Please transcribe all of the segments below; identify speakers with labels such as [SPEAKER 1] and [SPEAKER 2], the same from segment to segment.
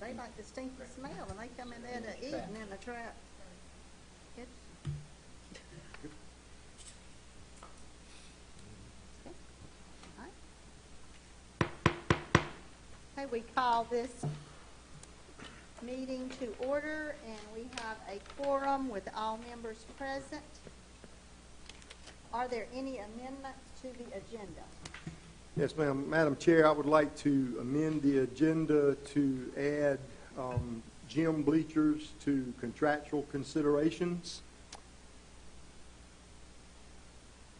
[SPEAKER 1] They like the stinky smell, and they come in there to eat and in the trap. It's, okay, we call this meeting to order, and we have a quorum with all members present. Are there any amendments to the agenda?
[SPEAKER 2] Yes, ma'am. Madam Chair, I would like to amend the agenda to add gym bleachers to contractual considerations.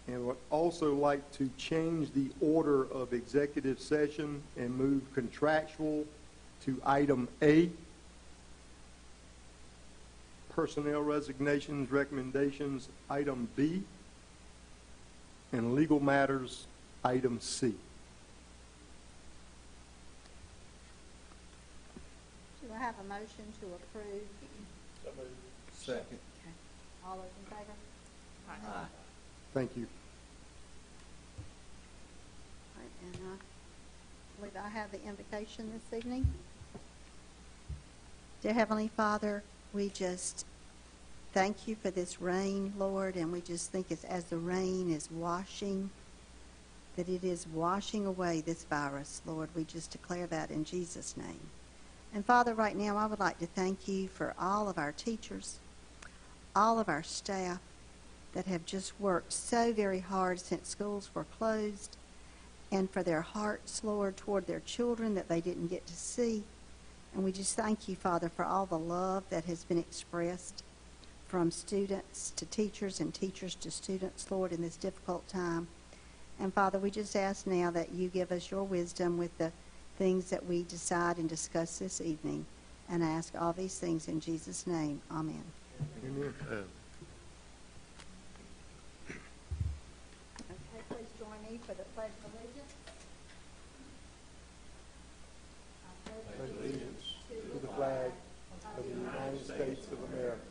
[SPEAKER 2] And would also like to change the order of executive session and move contractual to item A. Personnel resignations, recommendations, item B. And legal matters, item C.
[SPEAKER 1] Do I have a motion to approve?
[SPEAKER 3] So moved.
[SPEAKER 4] Second.
[SPEAKER 1] Okay. All those in favor?
[SPEAKER 4] Aye.
[SPEAKER 2] Thank you.
[SPEAKER 1] All right, and I believe I have the invocation this evening. Dear Heavenly Father, we just thank you for this rain, Lord, and we just think it's as the rain is washing, that it is washing away this virus, Lord. We just declare that in Jesus' name. And Father, right now I would like to thank you for all of our teachers, all of our staff that have just worked so very hard since schools were closed, and for their hearts, Lord, toward their children that they didn't get to see. And we just thank you, Father, for all the love that has been expressed from students to teachers and teachers to students, Lord, in this difficult time. And Father, we just ask now that you give us your wisdom with the things that we decide and discuss this evening, and I ask all these things in Jesus' name. Amen.
[SPEAKER 2] Amen.
[SPEAKER 1] Okay, please join me for the Pledge of Allegiance. I
[SPEAKER 2] Pledge allegiance to the flag of the United States of America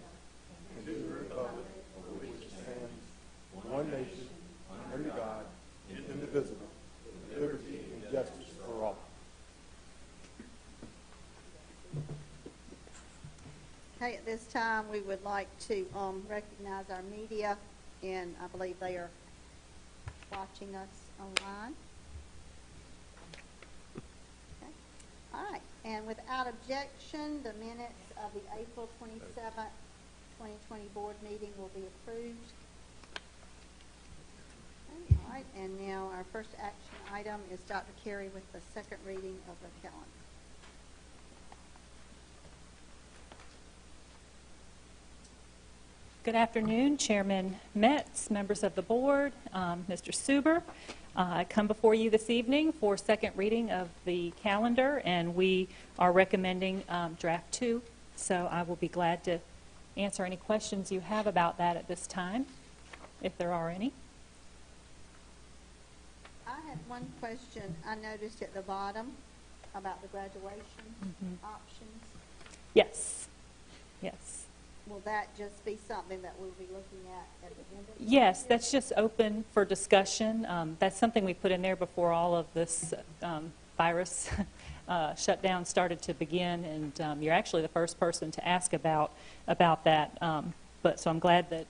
[SPEAKER 2] and to the republic for which it stands, one nation, under God, indivisible, with liberty and justice for all.
[SPEAKER 1] Okay, at this time, we would like to recognize our media, and I believe they are watching us online. Okay. All right, and without objection, the minutes of the April 27th, 2020 board meeting will be approved. Okay, all right, and now our first action item is Dr. Carey with the second reading of the calendar.
[SPEAKER 5] Good afternoon, Chairman Metz, members of the board, Mr. Suber. I come before you this evening for second reading of the calendar, and we are recommending draft 2. So I will be glad to answer any questions you have about that at this time, if there are any.
[SPEAKER 1] I had one question I noticed at the bottom about the graduation options.
[SPEAKER 5] Yes. Yes.
[SPEAKER 1] Will that just be something that we'll be looking at the end of the
[SPEAKER 5] Yes, that's just open for discussion. That's something we put in there before all of this virus shutdown started to begin, and you're actually the first person to ask about that. But so I'm glad that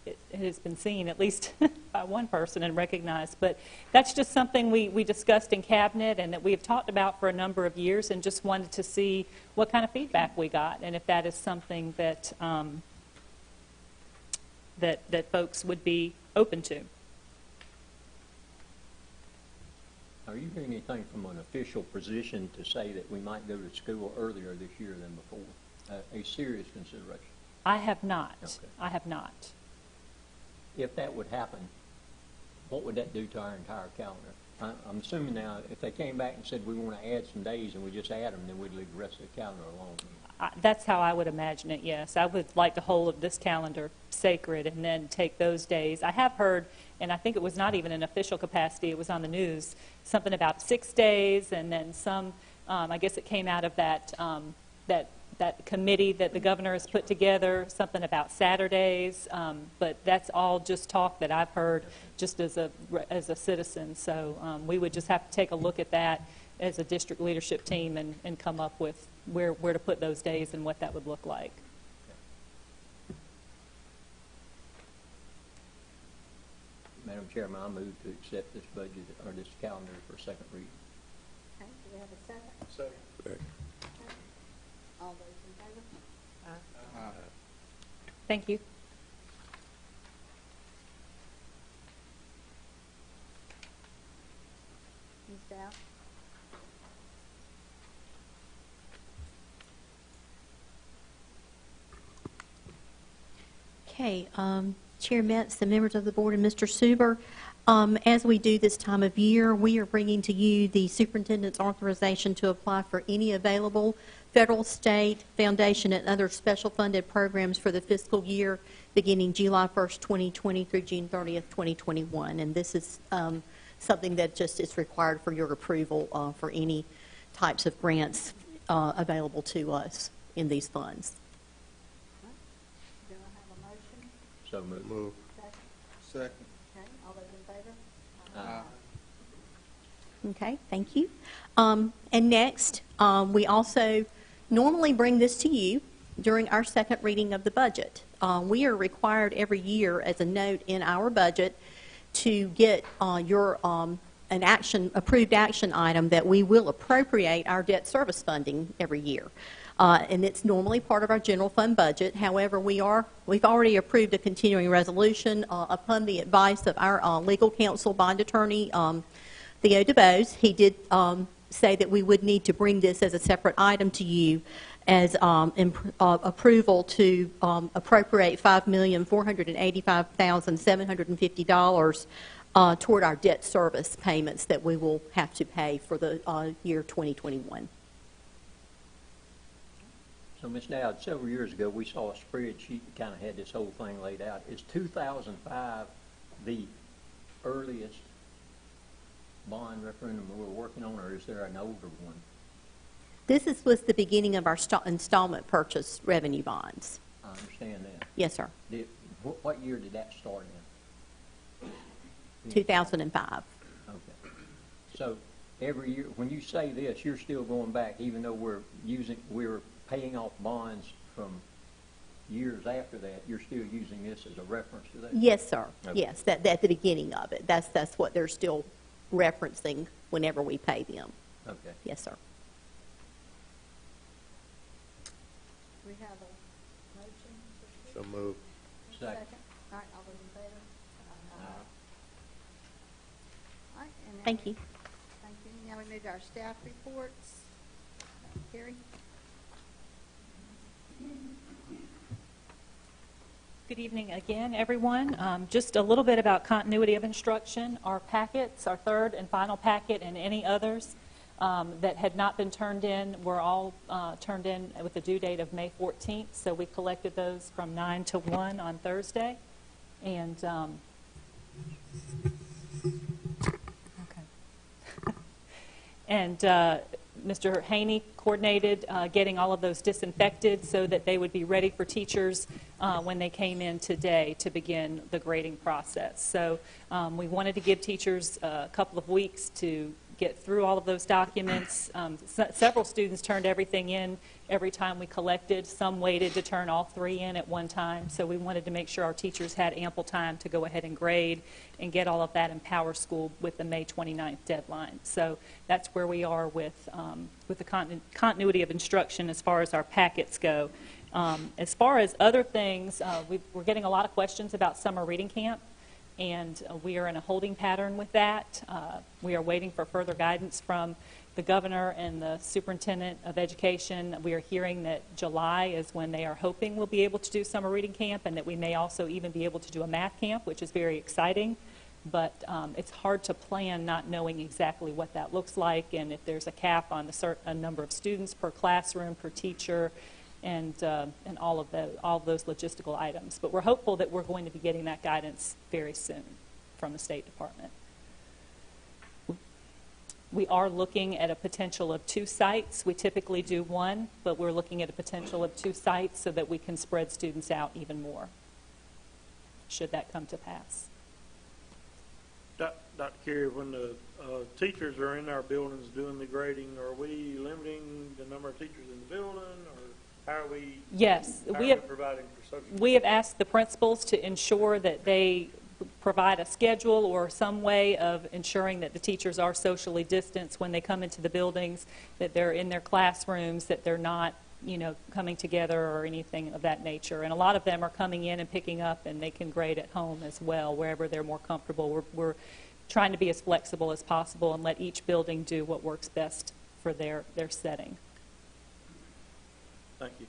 [SPEAKER 5] it has been seen, at least by one person, and recognized. But that's just something we discussed in Cabinet and that we have talked about for a number of years, and just wanted to see what kind of feedback we got, and if that is something that that folks would be open to.
[SPEAKER 4] Are you hearing anything from an official position to say that we might go to school earlier this year than before? A serious consideration?
[SPEAKER 5] I have not.
[SPEAKER 4] Okay.
[SPEAKER 5] I have not.
[SPEAKER 4] If that would happen, what would that do to our entire calendar? I'm assuming now, if they came back and said we want to add some days and we just add them, then we'd leave the rest of the calendar alone.
[SPEAKER 5] That's how I would imagine it, yes. I would like to hold this calendar sacred and then take those days. I have heard, and I think it was not even an official capacity, it was on the news, something about 6 days, and then some, I guess it came out of that committee that the governor has put together, something about Saturdays, but that's all just talk that I've heard just as a citizen. So we would just have to take a look at that as a district leadership team and come up with where to put those days and what that would look like.
[SPEAKER 4] Madam Chairman, I move to accept this budget or this calendar for second reading.
[SPEAKER 1] Okay, do we have a second?
[SPEAKER 2] Second.
[SPEAKER 1] All those in favor?
[SPEAKER 5] Thank you.
[SPEAKER 1] Ms. Dow?
[SPEAKER 3] Okay, Chair Metz, the members of the board, and Mr. Suber, as we do this time of year, we are bringing to you the superintendent's authorization to apply for any available federal, state, foundation, and other special funded programs for the fiscal year beginning July 1st, 2020 through June 30th, 2021. And this is something that just is required for your approval for any types of grants available to us in these funds.
[SPEAKER 1] Do I have a motion?
[SPEAKER 4] So moved.
[SPEAKER 2] Move.
[SPEAKER 1] Second?
[SPEAKER 2] Second.
[SPEAKER 1] Okay, all those in favor?
[SPEAKER 4] Aye.
[SPEAKER 3] Okay, thank you. And next, we also normally bring this to you during our second reading of the budget. We are required every year as a note in our budget to get your an approved action item that we will appropriate our debt service funding every year. And it's normally part of our general fund budget. However, we've already approved a continuing resolution upon the advice of our legal counsel, bond attorney, Theo DeBose. He did say that we would need to bring this as a separate item to you as approval to appropriate $5,485,750 toward our debt service payments that we will have to pay for the year 2021.
[SPEAKER 4] So, Ms. Dowd, several years ago, we saw a spreadsheet that kind of had this whole thing laid out. Is 2005 the earliest bond referendum we're working on, or is there an older one?
[SPEAKER 3] This was the beginning of our installment purchase revenue bonds.
[SPEAKER 4] I understand that.
[SPEAKER 3] Yes, sir.
[SPEAKER 4] What year did that start in?
[SPEAKER 3] 2005.
[SPEAKER 4] Okay. So every year, when you say this, you're still going back, even though we're paying off bonds from years after that, you're still using this as a reference to that?
[SPEAKER 3] Yes, sir.
[SPEAKER 4] Okay.
[SPEAKER 3] Yes, at the beginning of it. That's what they're still referencing whenever we pay them.
[SPEAKER 4] Okay.
[SPEAKER 3] Yes, sir.
[SPEAKER 1] We have a motion?
[SPEAKER 2] So move.
[SPEAKER 4] Second.
[SPEAKER 1] All right, all those in favor? All right, and now
[SPEAKER 3] Thank you.
[SPEAKER 1] Thank you. Now we move to our staff reports. Carrie?
[SPEAKER 5] Good evening again, everyone. Just a little bit about continuity of instruction. Our packets, our third and final packet, and any others that had not been turned in were all turned in with the due date of May 14th. So we collected those from 9 to 1 on Thursday. And Mr. Haney coordinated getting all of those disinfected so that they would be ready for teachers when they came in today to begin the grading process. So we wanted to give teachers a couple of weeks to get through all of those documents. Several students turned everything in every time we collected. Some waited to turn all 3 in at one time. So we wanted to make sure our teachers had ample time to go ahead and grade and get all of that in Power School with the May 29th deadline. So that's where we are with the continuity of instruction as far as our packets go. As far as other things, we're getting a lot of questions about summer reading camp. And we are in a holding pattern with that. We are waiting for further guidance from the governor and the superintendent of education. We are hearing that July is when they are hoping we'll be able to do summer reading camp, and that we may also even be able to do a math camp, which is very exciting. But it's hard to plan not knowing exactly what that looks like, and if there's a cap on a number of students per classroom, per teacher, and all of those logistical items. But we're hopeful that we're going to be getting that guidance very soon from the State Department. We are looking at a potential of 2 sites. We typically do 1, but we're looking at a potential of 2 sites so that we can spread students out even more, should that come to pass.
[SPEAKER 6] Dr. Carey, when the teachers are in our buildings doing the grading, are we limiting the number of teachers in the building, or how are we?
[SPEAKER 5] Yes,
[SPEAKER 6] how
[SPEAKER 5] we
[SPEAKER 6] are
[SPEAKER 5] have.
[SPEAKER 6] providing for social?
[SPEAKER 5] We have asked the principals to ensure that they provide a schedule or some way of ensuring that the teachers are socially distanced when they come into the buildings, that they're in their classrooms, that they're not, coming together or anything of that nature. And a lot of them are coming in and picking up, and they can grade at home as well, wherever they're more comfortable. We're trying to be as flexible as possible and let each building do what works best for their setting.
[SPEAKER 6] Thank you.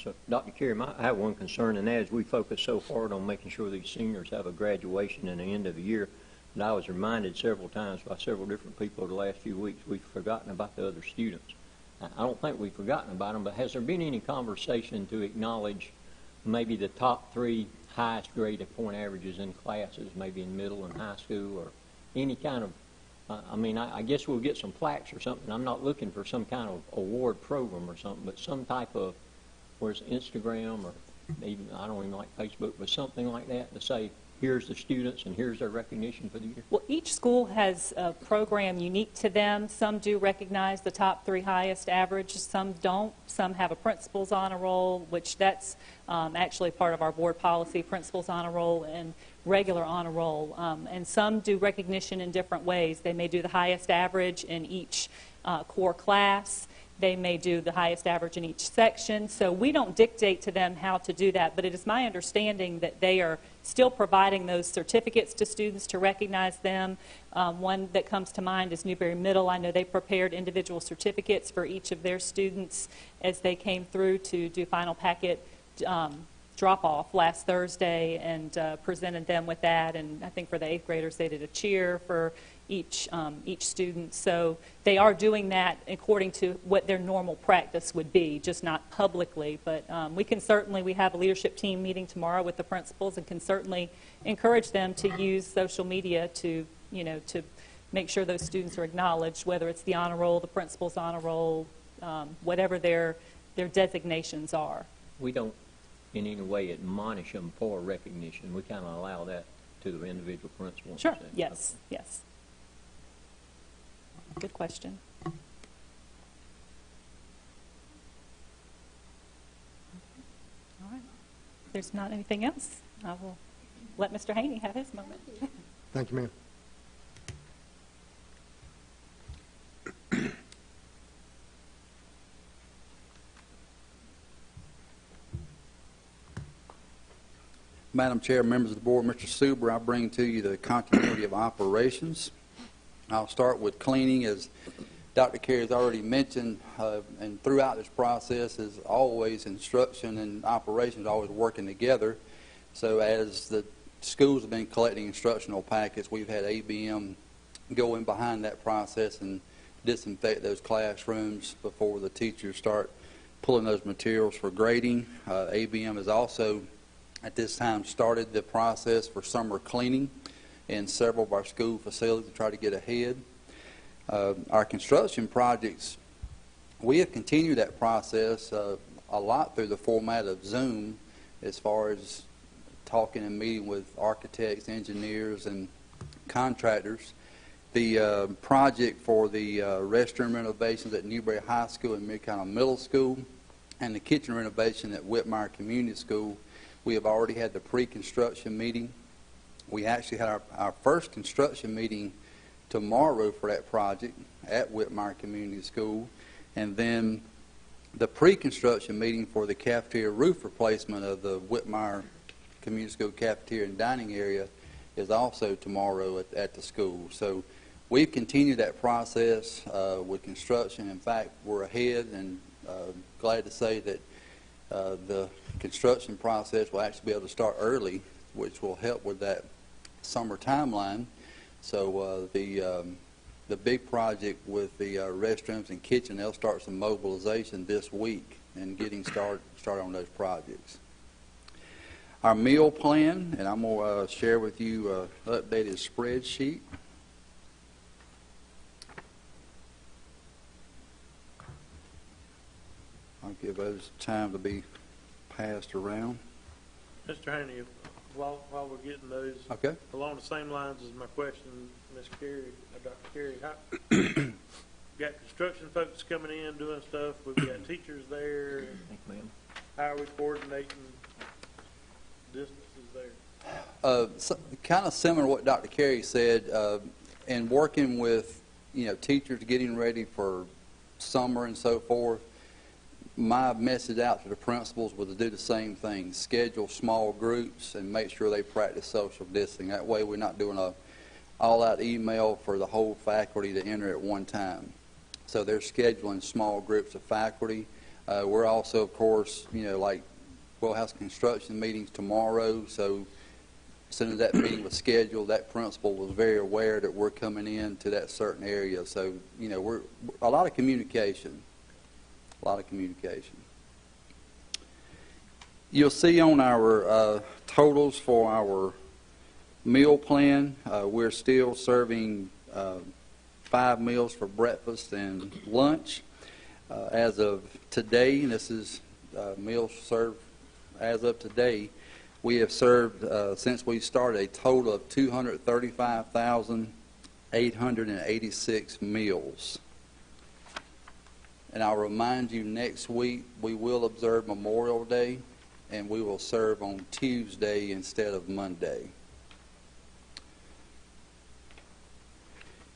[SPEAKER 4] So, Dr. Carey, I have one concern, and that is we focus so hard on making sure these seniors have a graduation and the end of the year. And I was reminded several times by several different people over the last few weeks we've forgotten about the other students. I don't think we've forgotten about them, but has there been any conversation to acknowledge maybe the top 3 highest graded point averages in classes, maybe in middle and high school, or any kind of, I guess we'll get some plaques or something. I'm not looking for some kind of award program or something, but some type of, where's Instagram or even, I don't even like Facebook, but something like that to say, here's the students and here's their recognition for the year?
[SPEAKER 5] Well, each school has a program unique to them. Some do recognize the top 3 highest average, some don't. Some have a principal's honor roll, which that's actually part of our board policy, principal's honor roll and regular honor roll. And some do recognition in different ways. They may do the highest average in each core class. They may do the highest average in each section. So we don't dictate to them how to do that, but it is my understanding that they are still providing those certificates to students to recognize them. One that comes to mind is Newberry Middle. I know they prepared individual certificates for each of their students as they came through to do final packet drop-off last Thursday, and presented them with that. And I think for the 8th graders, they did a cheer for each student. So they are doing that according to what their normal practice would be, just not publicly. But we have a leadership team meeting tomorrow with the principals, and can certainly encourage them to use social media to make sure those students are acknowledged, whether it's the honor roll, the principal's honor roll, whatever their designations are.
[SPEAKER 4] We don't in any way admonish them for recognition. We kind of allow that to the individual principal.
[SPEAKER 5] Sure. Yes. Yes. Good question. All right. If there's not anything else, I will let Mr. Haney have his moment.
[SPEAKER 2] Thank you, ma'am.
[SPEAKER 7] Madam Chair, members of the board, Mr. Suber, I bring to you the continuity of operations. I'll start with cleaning. As Dr. Carey has already mentioned, and throughout this process is always instruction and operations always working together. So as the schools have been collecting instructional packets, we've had ABM go in behind that process and disinfect those classrooms before the teachers start pulling those materials for grading. ABM has also at this time started the process for summer cleaning in several of our school facilities to try to get ahead. Our construction projects, we have continued that process a lot through the format of Zoom, as far as talking and meeting with architects, engineers, and contractors. The project for the restroom renovations at Newberry High School and Mid-County Middle School, and the kitchen renovation at Whitmire Community School, we have already had the pre-construction meeting. We actually had our first construction meeting tomorrow for that project at Whitmire Community School. And then the pre-construction meeting for the cafeteria roof replacement of the Whitmire Community School cafeteria and dining area is also tomorrow at the school. So we've continued that process with construction. In fact, we're ahead, and glad to say that the construction process will actually be able to start early, which will help with that summer timeline. So the big project with the restrooms and kitchen, they'll start some mobilization this week and getting started on those projects. Our meal plan, and I'm going to share with you an updated spreadsheet. I'll give those time to be passed around.
[SPEAKER 6] Mr. Haney, while we're getting those,
[SPEAKER 7] Okay.
[SPEAKER 6] along the same lines as my question, Ms. Carey, Dr. Carey, how, got construction folks coming in doing stuff, we've got teachers there,
[SPEAKER 4] Thank you, ma'am.
[SPEAKER 6] how are we coordinating distances there?
[SPEAKER 7] So, kind of similar to what Dr. Carey said, and working with, teachers getting ready for summer and so forth, my message out to the principals was to do the same thing, schedule small groups and make sure they practice social distancing. That way we're not doing a all-out email for the whole faculty to enter at one time. So they're scheduling small groups of faculty. We're also, of course, we'll have construction meetings tomorrow, so as soon as that meeting was scheduled, that principal was very aware that we're coming in to that certain area. So, we're a lot of communication. You'll see on our totals for our meal plan, we're still serving 5 meals for breakfast and lunch. As of today, and this is meals served as of today, we have served, since we started, a total of 235,886 meals. And I'll remind you, next week we will observe Memorial Day, and we will serve on Tuesday instead of Monday.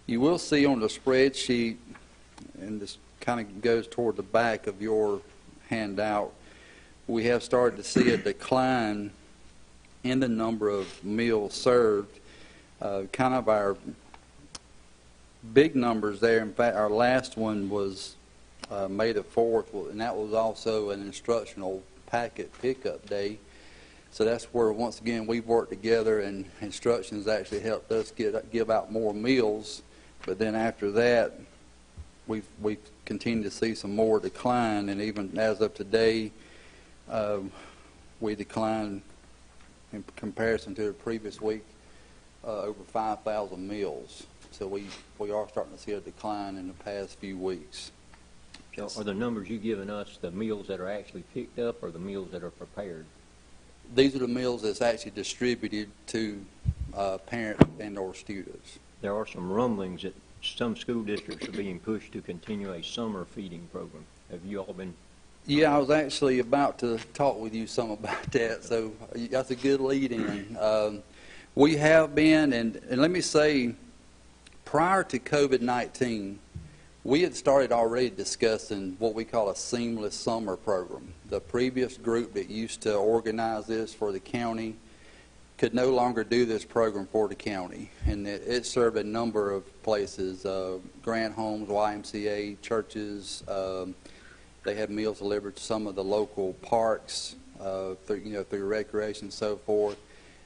[SPEAKER 7] You will see on the spreadsheet, and this kind of goes toward the back of your handout, we have started to see a decline in the number of meals served. Kind of our big numbers there. In fact, our last one was May the 4th, and that was also an instructional packet pickup day. So that's where, once again, we've worked together, and instructions actually helped us give out more meals. But then after that, we've continued to see some more decline, and even as of today, we declined in comparison to the previous week over 5,000 meals. So we are starting to see a decline in the past few weeks.
[SPEAKER 4] So are the numbers you giving us the meals that are actually picked up or the meals that are prepared?
[SPEAKER 7] These are the meals that's actually distributed to parents and or students.
[SPEAKER 4] There are some rumblings that some school districts are being pushed to continue a summer feeding program. Have you all been?
[SPEAKER 7] Yeah, I was actually about to talk with you some about that, so that's a good lead-in. We have been, and let me say, prior to COVID-19, we had started already discussing what we call a seamless summer program. The previous group that used to organize this for the county could no longer do this program for the county, and it served a number of places, grant homes, YMCA, churches. They had meals delivered to some of the local parks through recreation and so forth.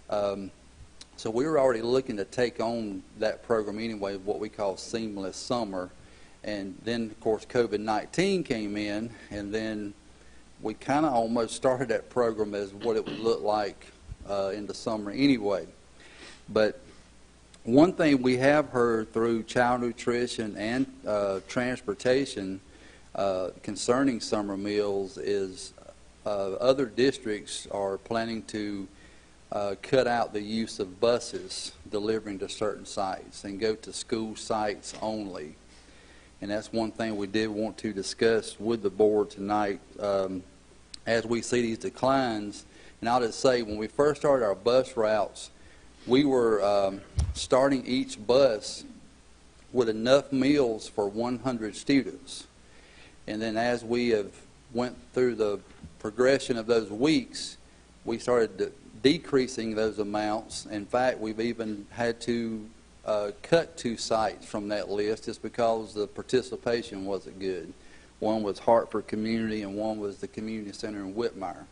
[SPEAKER 7] So we were already looking to take on that program anyway, what we call seamless summer. And then, of course, COVID-19 came in, and then we kind of almost started that program as what it would look like in the summer anyway. But one thing we have heard through child nutrition and transportation concerning summer meals is other districts are planning to cut out the use of buses delivering to certain sites and go to school sites only. And that's one thing we did want to discuss with the board tonight as we see these declines. And I'll just say, when we first started our bus routes, we were starting each bus with enough meals for 100 students. And then as we have went through the progression of those weeks, we started decreasing those amounts. In fact, we've even had to cut 2 sites from that list just because the participation wasn't good. One was Hartford Community and one was the Community Center in Whitmire.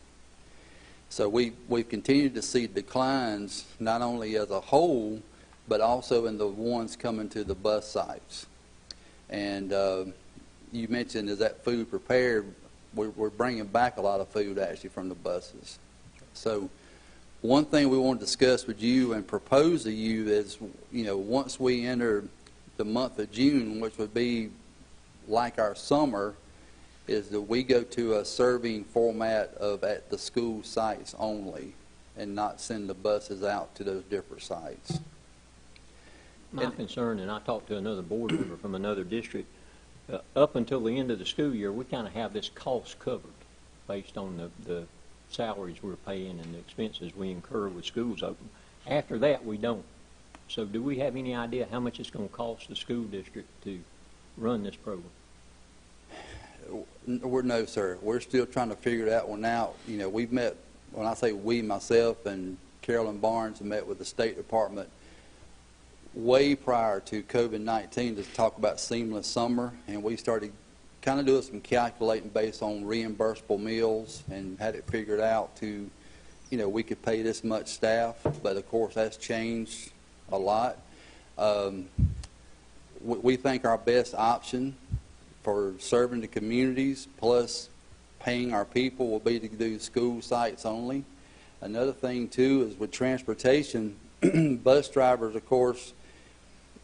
[SPEAKER 7] So we've continued to see declines not only as a whole, but also in the ones coming to the bus sites. And you mentioned, is that food prepared? We're bringing back a lot of food actually from the buses. So one thing we want to discuss with you and propose to you is, once we enter the month of June, which would be like our summer, is that we go to a serving format of at the school sites only. and not send the buses out to those different sites.
[SPEAKER 4] My concern, and I talked to another board member from another district, up until the end of the school year, we kind of have this cost covered based on the salaries we're paying and the expenses we incur with schools open. After that, we don't. So do we have any idea how much it's going to cost the school district to run this program?
[SPEAKER 7] No, sir. We're still trying to figure that one out. You know, we've met, when I say we, myself and Carolyn Barnes have met with the State Department way prior to COVID-19 to talk about seamless summer, and we started kind of doing some calculating based on reimbursable meals and had it figured out to, you know, we could pay this much staff, but of course that's changed a lot. We think our best option for serving the communities plus paying our people will be to do school sites only. Another thing too is with transportation, bus drivers, of course,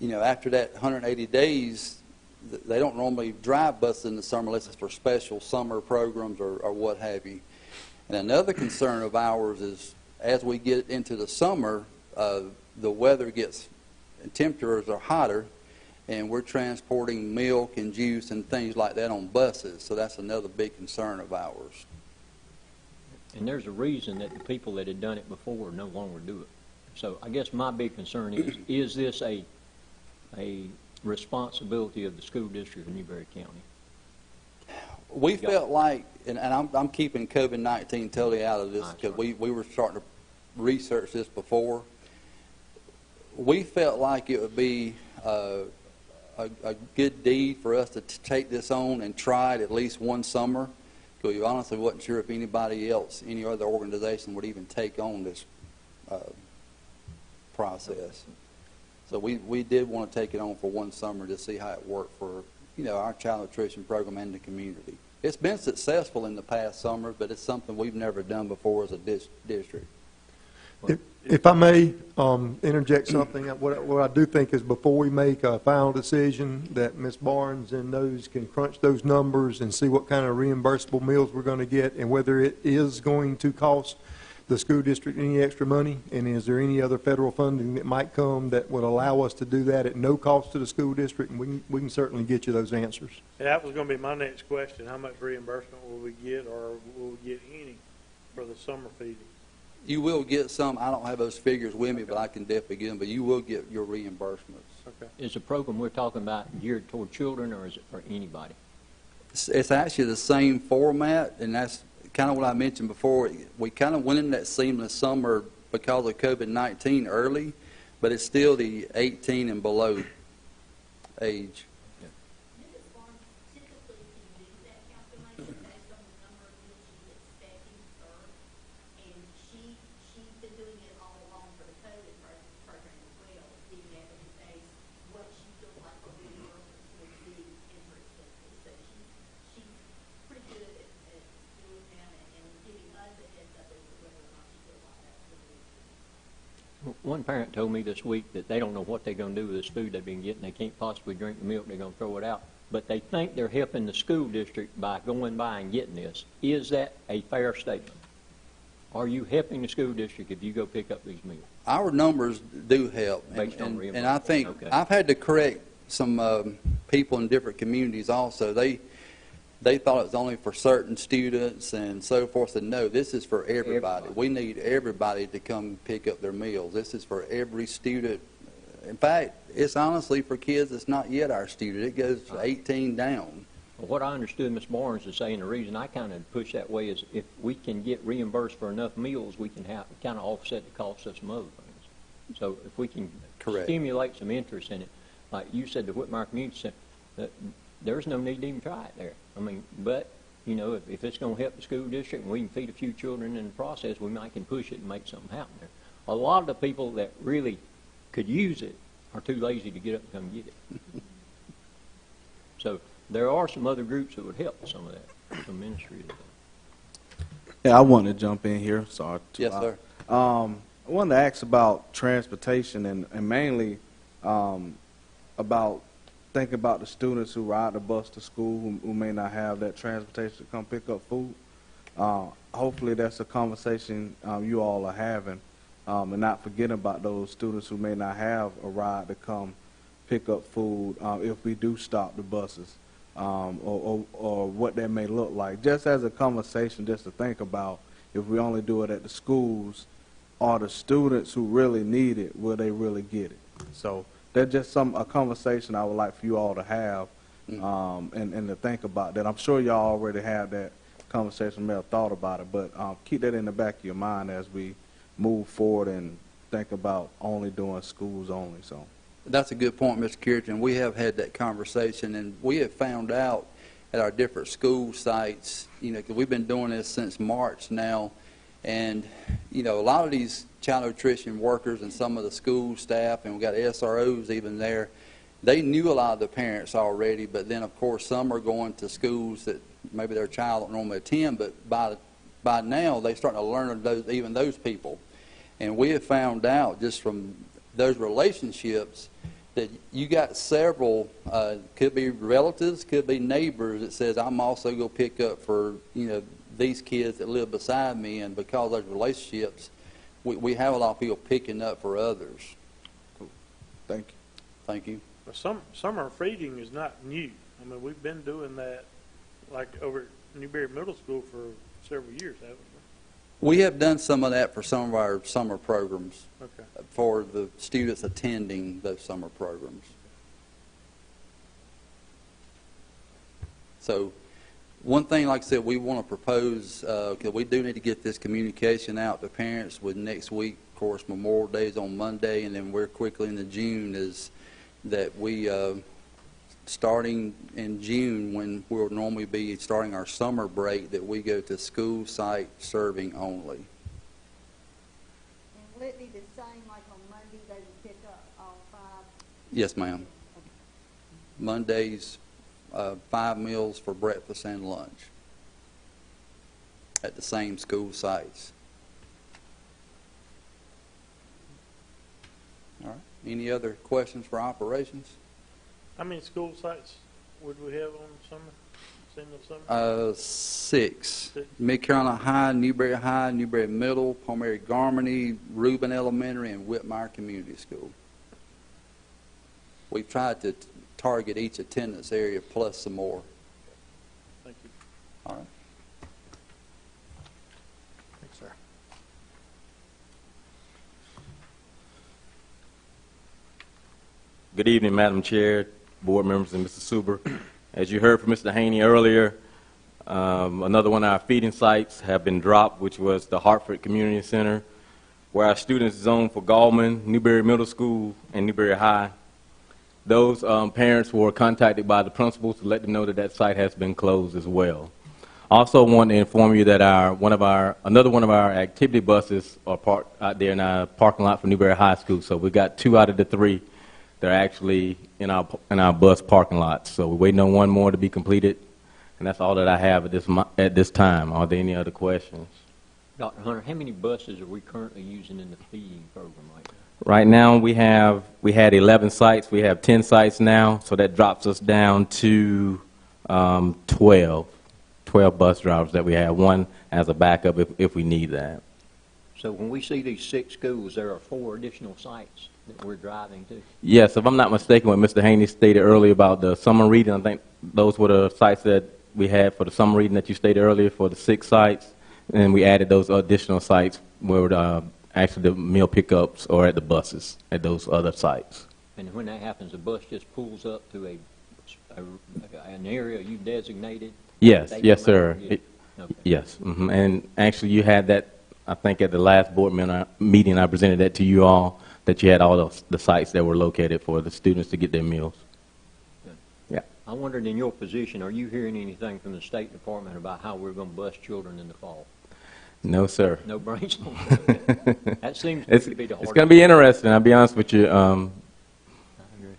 [SPEAKER 7] you know, after that 180 days, they don't normally drive buses in the summer unless it's for special summer programs or what have you. And another concern of ours is as we get into the summer, the weather gets, temperatures are hotter, and we're transporting milk and juice and things like that on buses. So that's another big concern of ours.
[SPEAKER 4] And there's a reason that the people that had done it before no longer do it. So I guess my big concern is this a responsibility of the school district of Newberry County?
[SPEAKER 7] We felt like, and I'm keeping COVID-19 totally out of this because we were starting to research this before. We felt like it would be a good deed for us to take this on and try it at least one summer, because we honestly wasn't sure if anybody else, any other organization would even take on this process. So we did want to take it on for one summer to see how it worked for, you know, our child nutrition program and the community. It's been successful in the past summers, but it's something we've never done before as a district.
[SPEAKER 2] If I may interject something, what I do think is before we make a final decision that Ms. Barnes and those can crunch those numbers and see what kind of reimbursable meals we're going to get and whether it is going to cost the school district any extra money, and is there any other federal funding that might come that would allow us to do that at no cost to the school district, and we can certainly get you those answers.
[SPEAKER 6] And that was going to be my next question. How much reimbursement will we get, or will we get any for the summer feeding?
[SPEAKER 7] You will get some. I don't have those figures with me, but I can definitely get them. But you will get your reimbursements.
[SPEAKER 6] Okay.
[SPEAKER 4] Is the program we're talking about geared toward children, or is it for anybody?
[SPEAKER 7] It's actually the same format, and that's kind of what I mentioned before. We kind of went in that seamless summer because of COVID-19 early, but it's still the 18 and below age.
[SPEAKER 8] Mrs. Barnes, typically can do that calculation based on the number of meals she's expecting to serve, and she's been doing it all along for the COVID program as well, being able to base what she feels like her reimbursements will be in her expenses. So she's pretty good at doing that and giving us a heads up as to whether or not she feels like that's going to be.
[SPEAKER 4] One parent told me this week that they don't know what they're going to do with this food they've been getting. They can't possibly drink the milk. They're going to throw it out. But they think they're helping the school district by going by and getting this. Is that a fair statement? Are you helping the school district if you go pick up these meals?
[SPEAKER 7] Our numbers do help,
[SPEAKER 4] Based on
[SPEAKER 7] and I think
[SPEAKER 4] okay.
[SPEAKER 7] I've had to correct some people in different communities also. They thought it was only for certain students and so forth. And no, this is for everybody. We need everybody to come pick up their meals. This is for every student. In fact, it's honestly for kids that's not yet our student. It goes to 18 down.
[SPEAKER 4] Well, what I understood Ms. Barnes is saying, the reason I kind of push that way is if we can get reimbursed for enough meals, we can kind of offset the cost of some other things. So if we can stimulate some interest in it, like you said, the Whitmire Community Center, there's no need to even try it there. I mean, but, you know, if it's going to help the school district and we can feed a few children in the process, we might can push it and make something happen there. A lot of the people that really could use it are too lazy to get up and come get it. So there are some other groups that would help with some of that, some ministries.
[SPEAKER 9] Yeah, I want to jump in here. Sorry.
[SPEAKER 7] Yes, sir.
[SPEAKER 9] I wanted to ask about transportation and mainly about think about the students who ride the bus to school who may not have that transportation to come pick up food. Hopefully that's a conversation you all are having, and not forgetting about those students who may not have a ride to come pick up food if we do stop the buses, or what that may look like. Just as a conversation, just to think about, if we only do it at the schools, are the students who really need it, will they really get it? So that's just a conversation I would like for you all to have, and to think about that. I'm sure y'all already have that conversation, may have thought about it, but keep that in the back of your mind as we move forward and think about only doing schools only. So
[SPEAKER 7] That's a good point, Mr. Curtin. We have had that conversation, and we have found out at our different school sites, you know, 'cause we've been doing this since March now, and, you know, a lot of these child nutrition workers and some of the school staff, and we got SROs even there, they knew a lot of the parents already, but then, of course, some are going to schools that maybe their child don't normally attend, but by now they're starting to learn even those people. And we have found out just from those relationships that you got several, could be relatives, could be neighbors that says, I'm also going to pick up for, you know, these kids that live beside me, and because of those relationships, we have a lot of people picking up for others.
[SPEAKER 9] Cool. Thank you.
[SPEAKER 7] Thank you.
[SPEAKER 6] Well, summer feeding is not new. I mean, we've been doing that, like over at Newberry Middle School for several years, haven't we?
[SPEAKER 7] We have done some of that for some of our summer programs,
[SPEAKER 6] Okay.
[SPEAKER 7] for the students attending those summer programs. So one thing, like I said, we want to propose, because we do need to get this communication out to parents with next week. Of course, Memorial Day is on Monday, and then we're quickly into June, is that we, starting in June, when we'll normally be starting our summer break, that we go to school site serving only.
[SPEAKER 1] And will it be the same, like on Monday, they will pick up all 5?
[SPEAKER 7] Yes, ma'am. Mondays, 5 meals for breakfast and lunch at the same school sites. All right. Any other questions for operations?
[SPEAKER 6] How many school sites would we have on summer, single summer?
[SPEAKER 7] 6. Mid-Carolina High, Newberry Middle, Palmieri Garmany, Reuben Elementary, and Whitmire Community School. We've tried to target each attendance area plus some more.
[SPEAKER 6] Thank you.
[SPEAKER 7] All right.
[SPEAKER 2] Thanks, sir.
[SPEAKER 10] Good evening, Madam Chair, board members, and Mr. Suber. As you heard from Mr. Haney earlier, another one of our feeding sites have been dropped, which was the Hartford Community Center, where our students zoned for Gallman, Newberry Middle School, and Newberry High. Those parents were contacted by the principals to let them know that that site has been closed as well. Also want to inform you that another one of our activity buses are parked out there in our parking lot for Newberry High School. So we got 2 out of the 3 that are actually in our bus parking lot. So we're waiting on one more to be completed, and that's all that I have at this time. Are there any other questions?
[SPEAKER 4] Dr. Hunter, how many buses are we currently using in the feeding program right now?
[SPEAKER 10] Right now we had 11 sites. We have 10 sites now, so that drops us down to 12 bus drivers that we have, one as a backup if we need that.
[SPEAKER 4] So when we see these 6 schools, there are 4 additional sites that we're driving to?
[SPEAKER 10] Yes, if I'm not mistaken, what Mr. Haney stated earlier about the summer reading, I think those were the sites that we had for the summer reading that you stated earlier for the 6 sites, and we added those additional sites where actually the meal pickups are at the buses at those other sites.
[SPEAKER 4] And when that happens, the bus just pulls up to an area you designated?
[SPEAKER 10] Yes, yes, sir.
[SPEAKER 4] Okay.
[SPEAKER 10] Yes, and actually you had that, I think, at the last board meeting I presented that to you all, that you had all the sites that were located for the students to get their meals.
[SPEAKER 4] Good.
[SPEAKER 10] Yeah.
[SPEAKER 4] I wondered, in your position, are you hearing anything from the State Department about how we're going to bus children in the fall?
[SPEAKER 10] No, sir.
[SPEAKER 4] No brainstorm. That seems to be the hardest.
[SPEAKER 10] It's going to be interesting, I'll be honest with you.
[SPEAKER 4] I agree.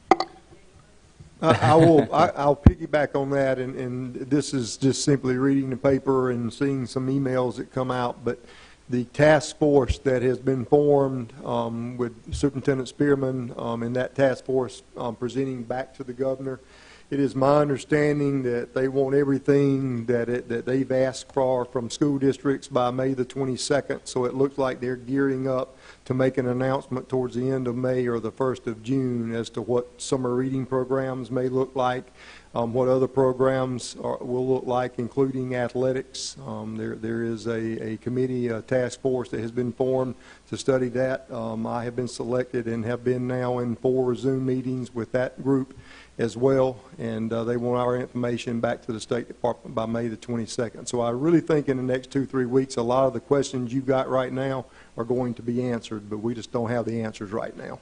[SPEAKER 2] I'll piggyback on that, and this is just simply reading the paper and seeing some emails that come out, but the task force that has been formed with Superintendent Spearman and that task force presenting back to the governor It is my understanding that they want everything that they've asked for from school districts by May the 22nd, so it looks like they're gearing up to make an announcement towards the end of May or the 1st of June as to what summer reading programs may look like, what other programs will look like, including athletics. There is a committee, a task force that has been formed to study that. I have been selected and have been now in 4 Zoom meetings with that group as well, and they want our information back to the State Department by May the 22nd. So I really think in the next 2-3 weeks, a lot of the questions you've got right now are going to be answered, but we just don't have the answers right now.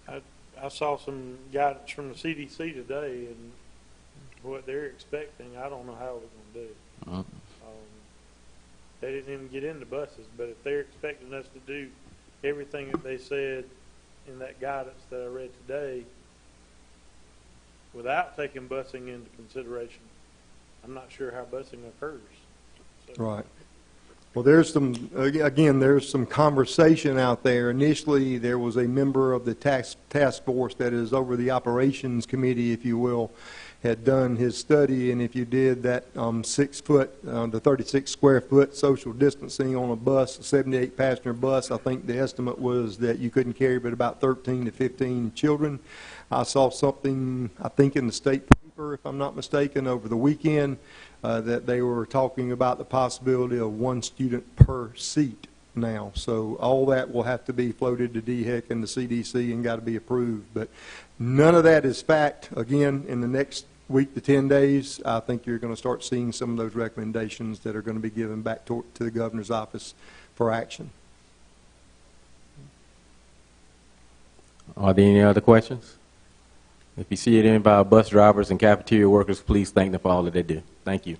[SPEAKER 6] I saw some guidance from the CDC today, and what they're expecting, I don't know how we're going to do it. They didn't even get into buses, but if they're expecting us to do everything that they said in that guidance that I read today, without taking busing into consideration, I'm not sure how busing occurs. So.
[SPEAKER 2] Right. Well, there's some conversation out there. Initially, there was a member of the task force that is over the operations committee, if you will, had done his study, and if you did that 6 foot, the 36 square foot social distancing on a bus, a 78 passenger bus, I think the estimate was that you couldn't carry but about 13 to 15 children. I saw something, I think in the state paper, if I'm not mistaken, over the weekend, that they were talking about the possibility of 1 student per seat now. So all that will have to be floated to DHEC and the CDC and got to be approved. But none of that is fact. Again, in the next week to 10 days, I think you're going to start seeing some of those recommendations that are going to be given back to the governor's office for action.
[SPEAKER 10] Are there any other questions? If you see it in by bus drivers and cafeteria workers, please thank them for all that they do. Thank you.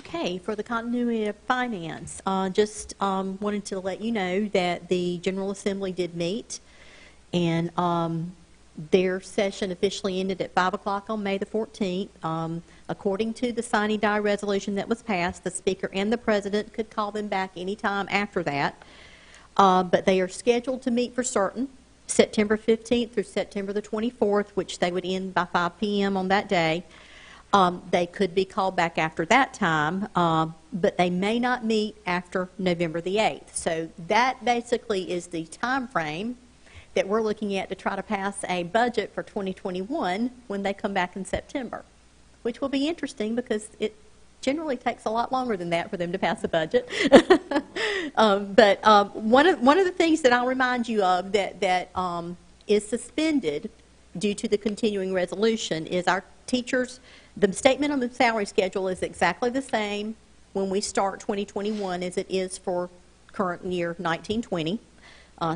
[SPEAKER 3] Okay, for the continuity of finance, just wanted to let you know that the General Assembly did meet, and their session officially ended at 5 o'clock on May the 14th. According to the sine die resolution that was passed, the Speaker and the President could call them back anytime after that. But they are scheduled to meet for certain September 15th through September the 24th, which they would end by 5 p.m. on that day. They could be called back after that time, but they may not meet after November the 8th. So that basically is the time frame that we're looking at to try to pass a budget for 2021 when they come back in September, which will be interesting because it generally takes a lot longer than that for them to pass a budget. But one of the things that I'll remind you of that is suspended due to the continuing resolution is our teachers. The statement on the salary schedule is exactly the same when we start 2021 as it is for current year 1920.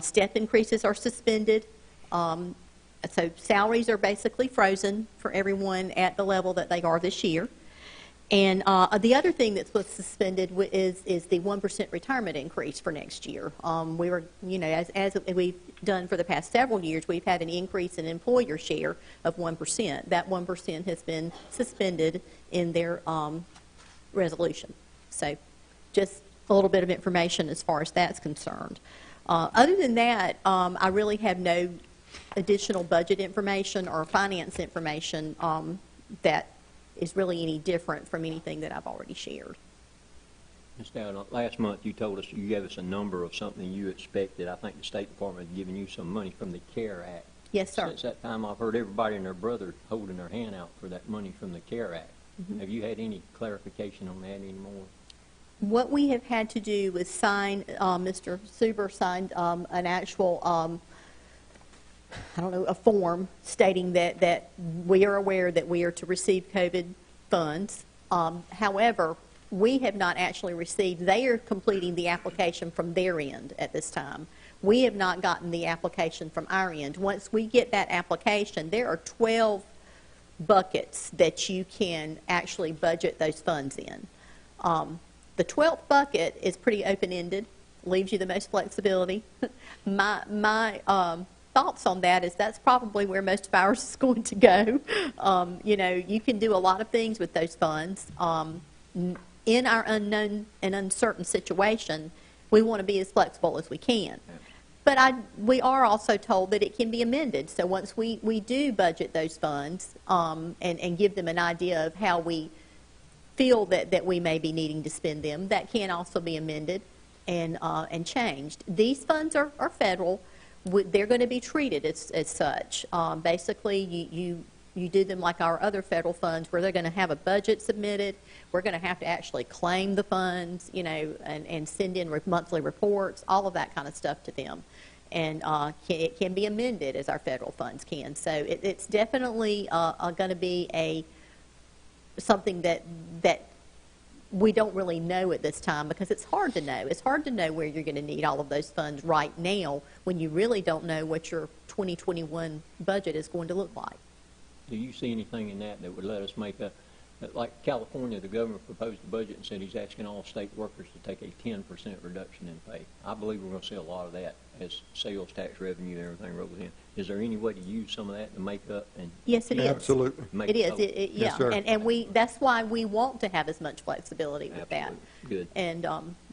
[SPEAKER 3] Step increases are suspended, so salaries are basically frozen for everyone at the level that they are this year. And the other thing that's suspended is the 1% retirement increase for next year. We were, as we've done for the past several years, we've had an increase in employer share of 1%. That 1% has been suspended in their resolution. So just a little bit of information as far as that's concerned. Other than that, I really have no additional budget information or finance information that is really any different from anything that I've already shared.
[SPEAKER 4] Ms. Dowd, last month you told us, you gave us a number of something you expected. I think the State Department had given you some money from the CARE Act.
[SPEAKER 3] Yes, sir.
[SPEAKER 4] Since that time, I've heard everybody and their brother holding their hand out for that money from the CARE Act. Mm-hmm. Have you had any clarification on that anymore?
[SPEAKER 3] What we have had to do is sign, Mr. Suber signed an actual, a form stating that we are aware that we are to receive COVID funds. However, we have not actually received, they are completing the application from their end at this time. We have not gotten the application from our end. Once we get that application, there are 12 buckets that you can actually budget those funds in. The 12th bucket is pretty open-ended, leaves you the most flexibility. My thoughts on that is that's probably where most of ours is going to go. You know, you can do a lot of things with those funds. In our unknown and uncertain situation, we want to be as flexible as we can. But we are also told that it can be amended. So once we do budget those funds and give them an idea of how we feel that we may be needing to spend them, that can also be amended and changed. These funds are federal. They're going to be treated as such. Basically, you do them like our other federal funds, where they're going to have a budget submitted. We're going to have to actually claim the funds, you know, and send in monthly reports, all of that kind of stuff to them. And it can be amended as our federal funds can. So it's definitely going to be something that we don't really know at this time, because it's hard to know. It's hard to know where you're going to need all of those funds right now when you really don't know what your 2021 budget is going to look like.
[SPEAKER 4] Do you see anything in that would let us make like California, the governor proposed a budget and said he's asking all state workers to take a 10% reduction in pay. I believe we're going to see a lot of that as sales tax revenue and everything rolls in. Is there any way to use some of that to make up?
[SPEAKER 3] Yes, it is.
[SPEAKER 2] Absolutely.
[SPEAKER 3] It is.
[SPEAKER 2] Yes,
[SPEAKER 3] Yeah,
[SPEAKER 2] sir.
[SPEAKER 3] and that's why we want to have as much flexibility with that.
[SPEAKER 4] Good.
[SPEAKER 3] And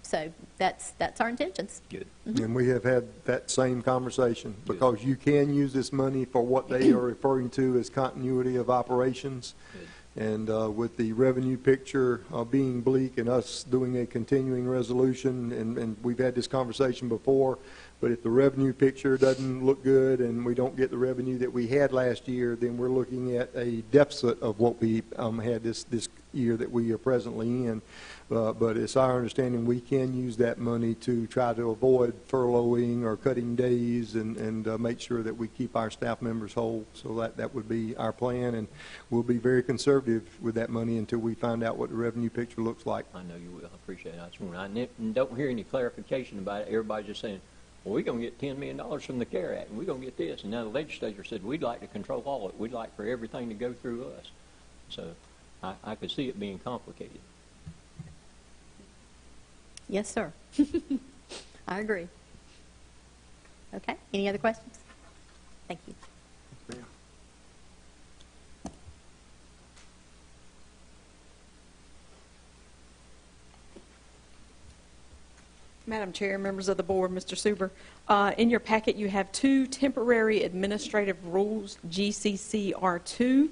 [SPEAKER 3] so that's our intentions.
[SPEAKER 4] Good.
[SPEAKER 2] And we have had that same conversation, because you can use this money for what they are referring to as continuity of operations.
[SPEAKER 4] Good.
[SPEAKER 2] And with the revenue picture being bleak and us doing a continuing resolution, and we've had this conversation before, but if the revenue picture doesn't look good and we don't get the revenue that we had last year, then we're looking at a deficit of what we had this year that we are presently in. But it's our understanding we can use that money to try to avoid furloughing or cutting days and make sure that we keep our staff members whole. So that would be our plan, and we'll be very conservative with that money until we find out what the revenue picture looks like.
[SPEAKER 4] I know you will. I appreciate it. I don't hear any clarification about it. Everybody's just saying, well, we're going to get $10 million from the CARE Act, and we're going to get this. And now the legislature said, we'd like to control all of it. We'd like for everything to go through us. So I could see it being complicated.
[SPEAKER 3] Yes, sir. I agree. Okay. Any other questions? Thank you.
[SPEAKER 11] Madam Chair, members of the board, Mr. Suber, in your packet you have two temporary administrative rules, GCCR2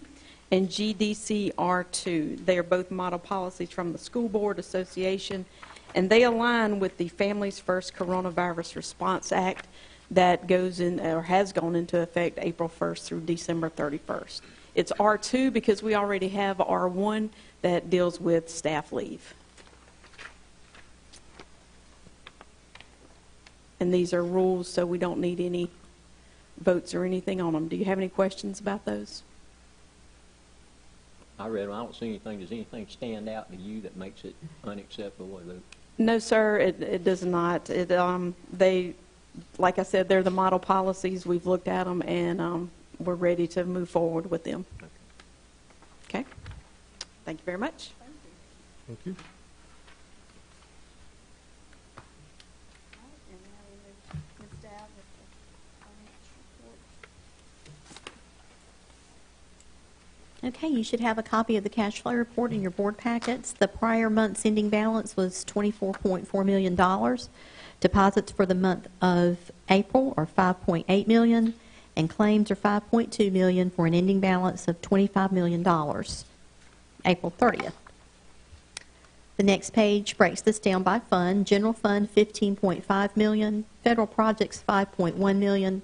[SPEAKER 11] and GDCR2. They are both model policies from the School Board Association, and they align with the Families First Coronavirus Response Act that goes in or has gone into effect April 1st through December 31st. It's R2 because we already have R1 that deals with staff leave. And these are rules, so we don't need any votes or anything on them. Do you have any questions about those?
[SPEAKER 4] I read them. I don't see anything. Does anything stand out to you that makes it unacceptable?
[SPEAKER 11] No, sir, it does not. Like I said, they're the model policies. We've looked at them, and we're ready to move forward with them. Okay. Thank you very much.
[SPEAKER 2] Thank you.
[SPEAKER 3] Okay, you should have a copy of the cash flow report in your board packets. The prior month's ending balance was $24.4 million. Deposits for the month of April are $5.8 million, and claims are $5.2 million for an ending balance of $25 million, April 30th. The next page breaks this down by fund. General fund, $15.5 million. Federal projects, $5.1 million.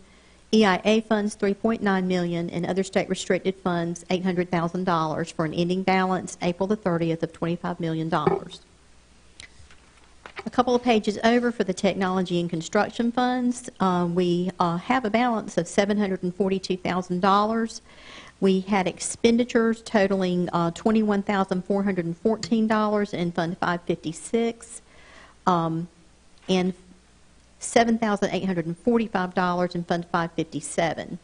[SPEAKER 3] EIA funds, $3.9 million, and other state restricted funds, $800,000, for an ending balance, April the 30th, of $25 million. A couple of pages over for the technology and construction funds, we have a balance of $742,000. We had expenditures totaling $21,414 in Fund 556, and $7,845 in Fund 557.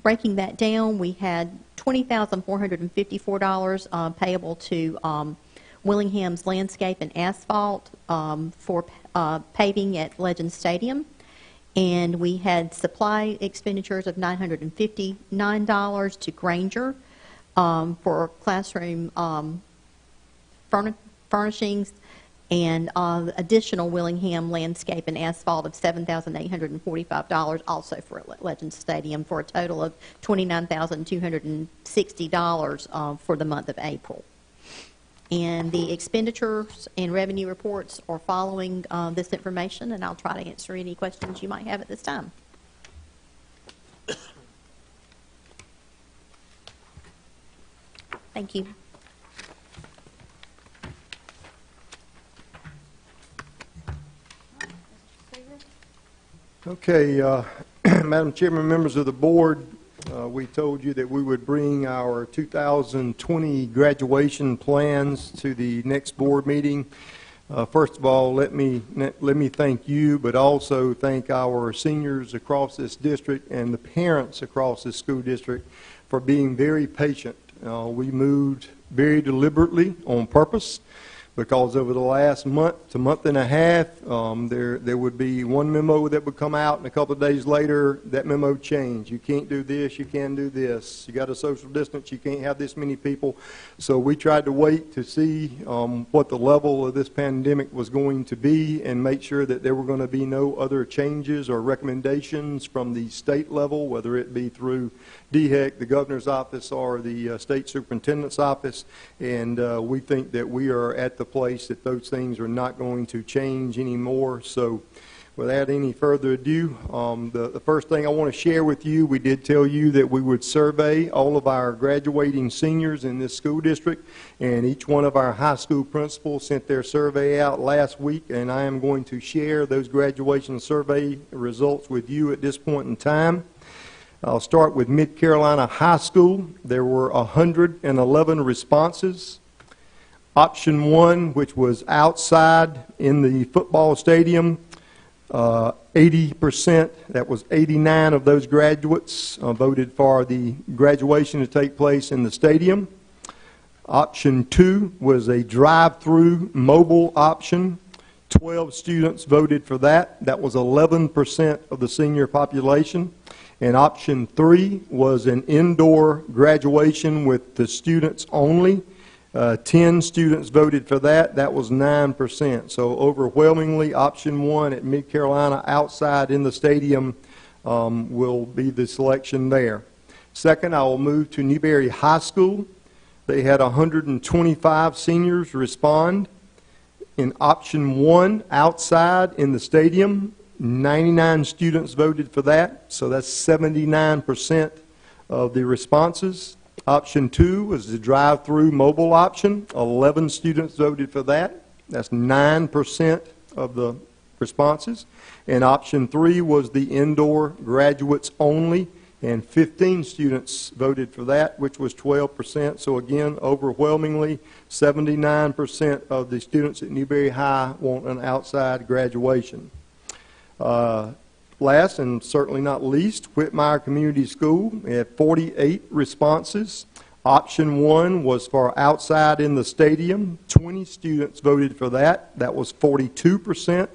[SPEAKER 3] Breaking that down, we had $20,454 payable to Willingham's Landscape and Asphalt for paving at Legend Stadium, And we had supply expenditures of $959 to Granger for classroom furnishings, and additional Willingham landscape and asphalt of $7,845, also for Legends Stadium, for a total of $29,260 for the month of April. And the expenditures and revenue reports are following this information, and I'll try to answer any questions you might have at this time. Thank you.
[SPEAKER 2] Okay, Madam Chairman, members of the board, we told you that we would bring our 2020 graduation plans to the next board meeting. First of all, let me thank you, but also thank our seniors across this district and the parents across this school district for being very patient. We moved very deliberately on purpose, because over the last month to month and a half, there would be one memo that would come out, and a couple of days later, that memo changed. You can't do this, you can do this. You got a social distance, you can't have this many people. So we tried to wait to see what the level of this pandemic was going to be and make sure that there were going to be no other changes or recommendations from the state level, whether it be through DHEC, the governor's office, or the state superintendent's office. And we think that we are at the place that those things are not going to change anymore. So without any further ado, the first thing I want to share with you, we did tell you that we would survey all of our graduating seniors in this school district, and each one of our high school principals sent their survey out last week, and I am going to share those graduation survey results with you at this point in time. I'll start with Mid Carolina High School. There were 111 responses. Option 1, which was outside in the football stadium, 80%, that was 89 of those graduates voted for the graduation to take place in the stadium. Option 2 was a drive-through mobile option. 12 students voted for that. That was 11% of the senior population. And option 3 was an indoor graduation with the students only. 10 students voted for that. That was 9%. So overwhelmingly, option 1 at Mid Carolina outside in the stadium will be the selection there. Second, I will move to Newberry High School. They had 125 seniors respond. In option 1, outside in the stadium, 99 students voted for that, so that's 79% of the responses. Option 2 was the drive-through mobile option. 11 students voted for that. That's 9% of the responses. And option 3 was the indoor graduates only, and 15 students voted for that, which was 12%. So again, overwhelmingly, 79% of the students at Newberry High want an outside graduation. Last and certainly not least, Whitmire Community School had 48 responses. Option 1 was for outside in the stadium. 20 students voted for that. That was 42%.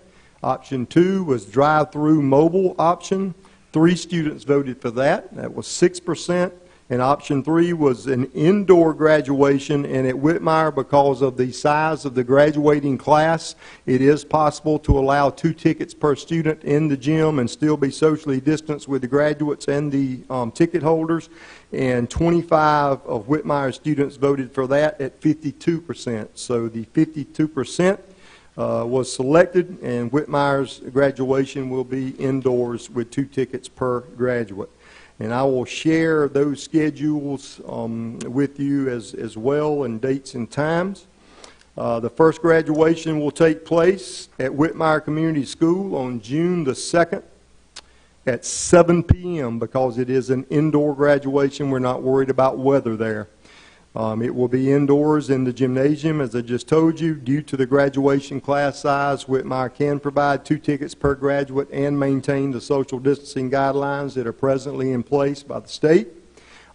[SPEAKER 2] Option 2 was drive-through mobile option. 3 students voted for that. That was 6%. And option 3 was an indoor graduation, and at Whitmire, because of the size of the graduating class, it is possible to allow 2 tickets per student in the gym and still be socially distanced with the graduates and the ticket holders. And 25 of Whitmire students voted for that at 52%. So the 52% was selected, and Whitmire's graduation will be indoors with 2 tickets per graduate. And I will share those schedules with you as well, and dates and times. The first graduation will take place at Whitmire Community School on June the 2nd at 7 p.m. because it is an indoor graduation. We're not worried about weather there. It will be indoors in the gymnasium, as I just told you. Due to the graduation class size, Whitmire can provide 2 tickets per graduate and maintain the social distancing guidelines that are presently in place by the state.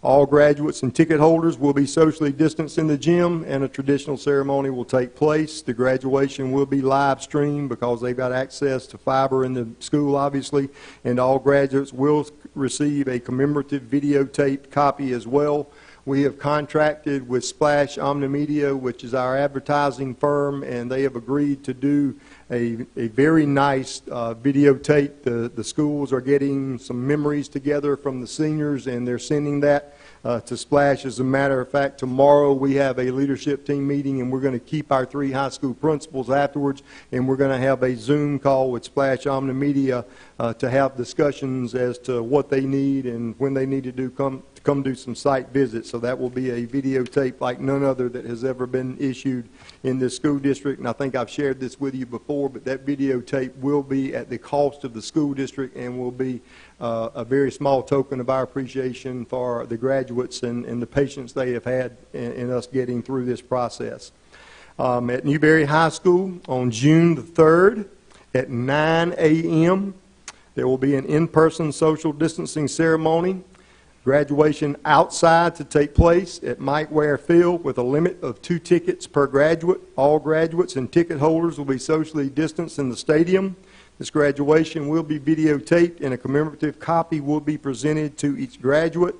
[SPEAKER 2] All graduates and ticket holders will be socially distanced in the gym, and a traditional ceremony will take place. The graduation will be live streamed because they've got access to fiber in the school, obviously, and all graduates will receive a commemorative videotaped copy as well. We have contracted with Splash Omnimedia, which is our advertising firm, and they have agreed to do a very nice videotape. The schools are getting some memories together from the seniors, and they're sending that to Splash. As a matter of fact, tomorrow we have a leadership team meeting, and we're going to keep our 3 high school principals afterwards, and we're going to have a Zoom call with Splash Omnimedia to have discussions as to what they need and when they need to come do some site visits. So that will be a videotape like none other that has ever been issued in this school district. And I think I've shared this with you before, but that videotape will be at the cost of the school district and will be a very small token of our appreciation for the graduates and the patience they have had in us getting through this process. At Newberry High School on June the 3rd at 9 a.m., there will be an in-person social distancing ceremony. Graduation outside to take place at Mike Ware Field with a limit of 2 tickets per graduate. All graduates and ticket holders will be socially distanced in the stadium. This graduation will be videotaped and a commemorative copy will be presented to each graduate.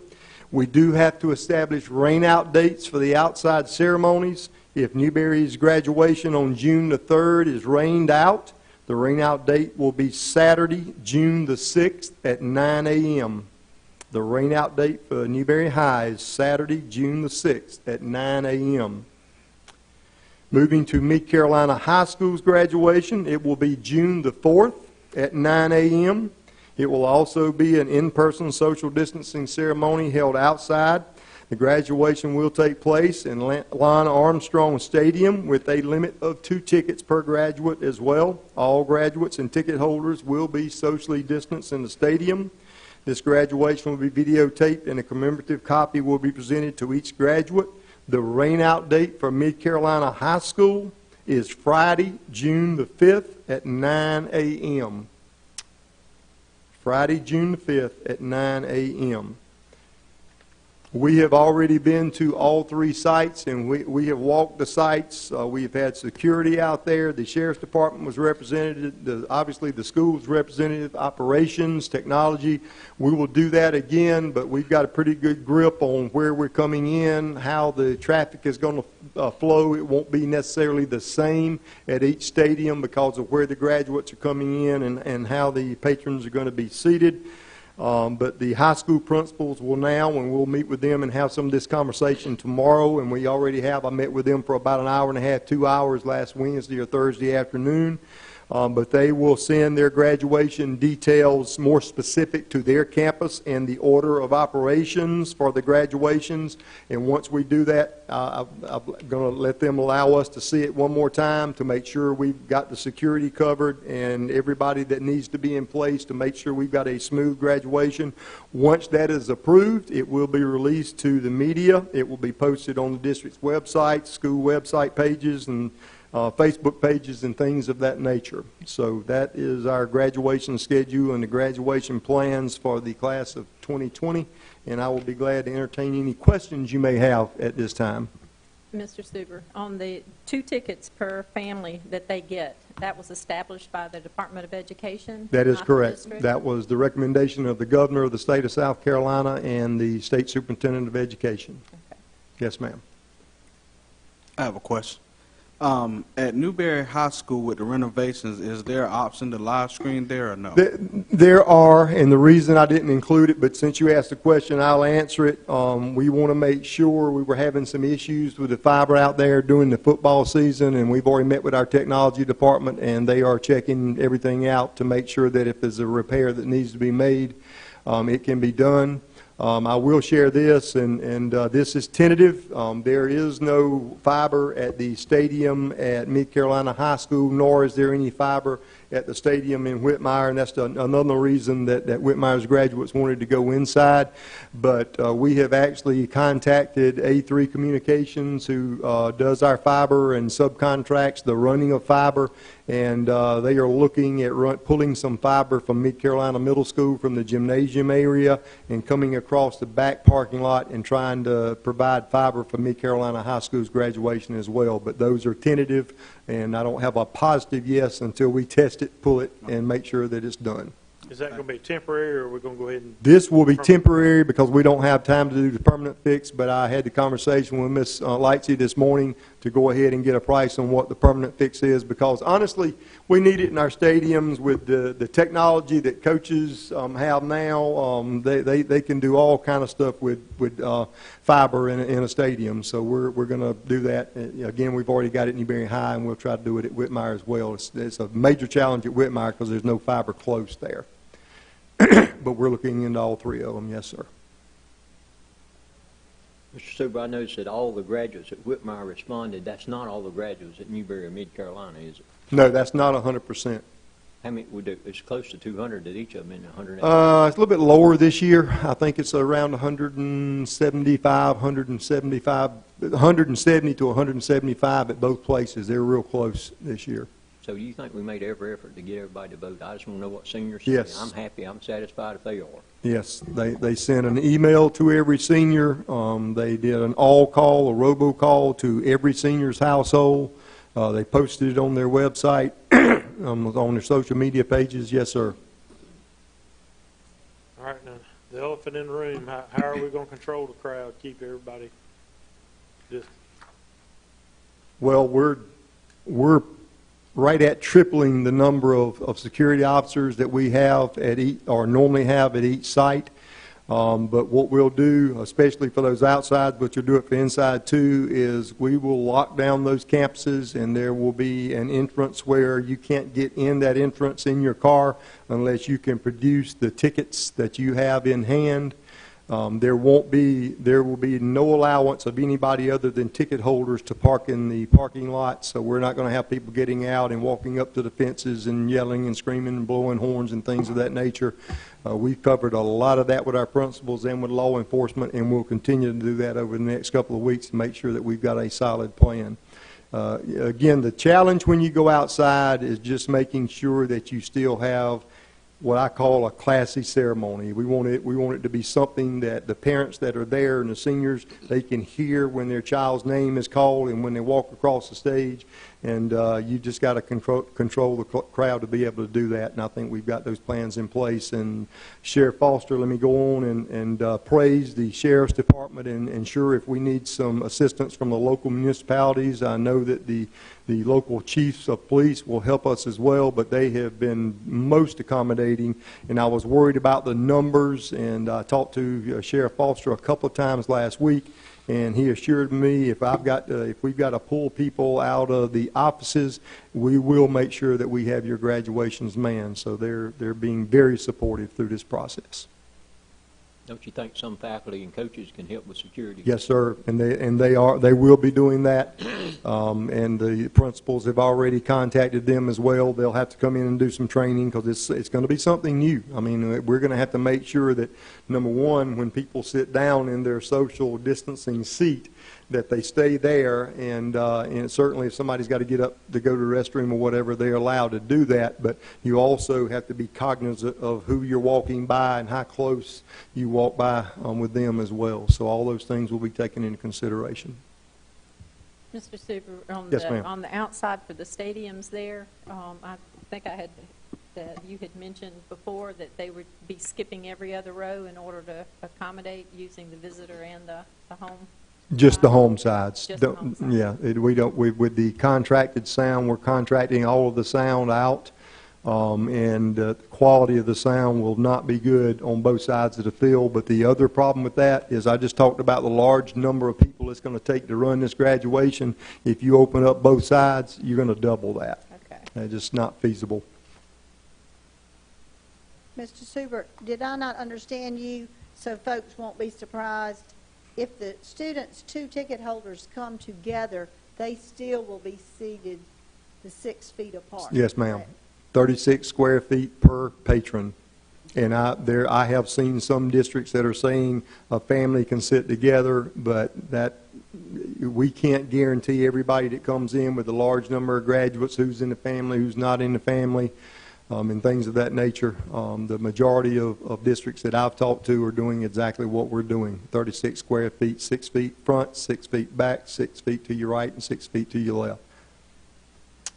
[SPEAKER 2] We do have to establish rain-out dates for the outside ceremonies. If Newberry's graduation on June the 3rd is rained out, the rain-out date will be Saturday, June the 6th at 9 a.m. The rain-out date for Newberry High is Saturday, June the 6th at 9 a.m. Moving to Mid Carolina High School's graduation, it will be June the 4th at 9 a.m. It will also be an in-person social distancing ceremony held outside. The graduation will take place in Lon Armstrong Stadium with a limit of 2 tickets per graduate as well. All graduates and ticket holders will be socially distanced in the stadium. This graduation will be videotaped and a commemorative copy will be presented to each graduate. The rain-out date for Mid Carolina High School is Friday, June the 5th at 9 a.m. Friday, June the 5th at 9 a.m. We have already been to all 3 sites, and we have walked the sites. We've had security out there. The Sheriff's Department was represented. Obviously, the school's representative, operations, technology. We will do that again, but we've got a pretty good grip on where we're coming in, how the traffic is going to flow. It won't be necessarily the same at each stadium because of where the graduates are coming in and how the patrons are going to be seated. But the high school principals will now, and we'll meet with them and have some of this conversation tomorrow, and we already have. I met with them for about an hour and a half, 2 hours last Wednesday or Thursday afternoon. But they will send their graduation details more specific to their campus and the order of operations for the graduations. And once we do that, I'm going to let them allow us to see it one more time to make sure we've got the security covered and everybody that needs to be in place to make sure we've got a smooth graduation. Once that is approved, it will be released to the media. It will be posted on the district's website, school website pages, and Facebook pages and things of that nature. So that is our graduation schedule and the graduation plans for the class of 2020, and I will be glad to entertain any questions you may have at this time.
[SPEAKER 3] Mr. Stuber, on the 2 tickets per family that they get, that was established by the Department of Education?
[SPEAKER 2] That is
[SPEAKER 3] not the
[SPEAKER 2] correct.
[SPEAKER 3] district?
[SPEAKER 2] That was the recommendation of the governor of the state of South Carolina and the state superintendent of education.
[SPEAKER 3] Okay.
[SPEAKER 2] Yes, ma'am.
[SPEAKER 9] I have a question. At Newberry High School with the renovations, is there an option to live screen there or no?
[SPEAKER 2] There are, and the reason I didn't include it, but since you asked the question, I'll answer it. We want to make sure. We were having some issues with the fiber out there during the football season, and we've already met with our technology department, and they are checking everything out to make sure that if there's a repair that needs to be made, it can be done. I will share this, and this is tentative. There is no fiber at the stadium at Mid Carolina High School, nor is there any fiber at the stadium in Whitmire, and that's another reason that Whitmire's graduates wanted to go inside. But we have actually contacted A3 Communications, who does our fiber and subcontracts the running of fiber, and they are looking at pulling some fiber from Mid Carolina Middle School from the gymnasium area and coming across the back parking lot and trying to provide fiber for Mid Carolina High School's graduation as well. But those are tentative, and I don't have a positive yes until we test it, pull it, and make sure that it's done.
[SPEAKER 6] Is that going to be temporary, or are we going to go ahead and?
[SPEAKER 2] This will be temporary because we don't have time to do the permanent fix, but I had the conversation with Ms. Lightsey this morning to go ahead and get a price on what the permanent fix is, because honestly, we need it in our stadiums with the technology that coaches have now. They can do all kind of stuff with fiber in a stadium, so we're going to do that. Again, we've already got it in Newberry High, and we'll try to do it at Whitmire as well. It's a major challenge at Whitmire because there's no fiber close there. But we're looking into all three of them, yes, sir.
[SPEAKER 4] Mr. Super, I noticed that all the graduates at Whitmire responded. That's not all the graduates at Newberry or Mid Carolina, is it?
[SPEAKER 2] No, that's not 100%.
[SPEAKER 4] How many would do? It's close to 200 at each of them, in 100.
[SPEAKER 2] It's a little bit lower this year. I think it's around 170 to 175 at both places. They're real close this year.
[SPEAKER 4] So you think we made every effort to get everybody to vote? I just want to know what seniors say.
[SPEAKER 2] Yes.
[SPEAKER 4] I'm happy. I'm satisfied if they are.
[SPEAKER 2] Yes, they sent an email to every senior. They did an all-call, a robocall to every senior's household. They posted it on their website, on their social media pages. Yes, sir.
[SPEAKER 6] All right, now, the elephant in the room, how are we going to control the crowd, keep everybody just?
[SPEAKER 2] Well, we're right at tripling the number of security officers that we have at each, or normally have at each site. But what we'll do, especially for those outside, but you'll do it for inside too, is we will lock down those campuses, and there will be an entrance where you can't get in that entrance in your car unless you can produce the tickets that you have in hand. There will be no allowance of anybody other than ticket holders to park in the parking lot, so we're not going to have people getting out and walking up to the fences and yelling and screaming and blowing horns and things of that nature. We've covered a lot of that with our principals and with law enforcement, and we'll continue to do that over the next couple of weeks to make sure that we've got a solid plan. Again, the challenge when you go outside is just making sure that you still have what I call a classy ceremony. We want it to be something that the parents that are there and the seniors, they can hear when their child's name is called and when they walk across the stage. And you just got to control the crowd to be able to do that. And I think we've got those plans in place. And Sheriff Foster, let me go on and praise the Sheriff's Department and ensure if we need some assistance from the local municipalities. I know that the local chiefs of police will help us as well, but they have been most accommodating. And I was worried about the numbers, and I talked to Sheriff Foster a couple of times last week, and he assured me if we've got to pull people out of the offices, we will make sure that we have your graduations manned. So they're being very supportive through this process.
[SPEAKER 4] Don't you think some faculty and coaches can help with security?
[SPEAKER 2] Yes, sir, and they will be doing that. And the principals have already contacted them as well. They'll have to come in and do some training because it's going to be something new. I mean, we're going to have to make sure that, number one, when people sit down in their social distancing seat, that they stay there, and certainly if somebody's got to get up to go to the restroom or whatever, they're allowed to do that. But you also have to be cognizant of who you're walking by and how close you walk by with them as well. So all those things will be taken into consideration.
[SPEAKER 3] Mr. Super,
[SPEAKER 2] Yes, ma'am.
[SPEAKER 3] on the outside for the stadiums there, I think that you had mentioned before that they would be skipping every other row in order to accommodate using the visitor and the home.
[SPEAKER 2] Just the home sides.
[SPEAKER 3] Just the home sides.
[SPEAKER 2] Yeah, with the contracted sound, we're contracting all of the sound out, and the quality of the sound will not be good on both sides of the field. But the other problem with that is I just talked about the large number of people it's going to take to run this graduation. If you open up both sides, you're going to double that.
[SPEAKER 3] Okay.
[SPEAKER 2] It's just not feasible.
[SPEAKER 1] Mr. Subert, did I not understand you, so folks won't be surprised? If the students, two ticket holders come together, they still will be seated the 6 feet apart.
[SPEAKER 2] Yes, ma'am. 36 square feet per patron. And I have seen some districts that are saying a family can sit together, but that we can't guarantee everybody that comes in with a large number of graduates who's in the family, who's not in the family, and things of that nature. The majority of districts that I've talked to are doing exactly what we're doing. 36 square feet, 6 feet front, 6 feet back, 6 feet to your right, and 6 feet to your left.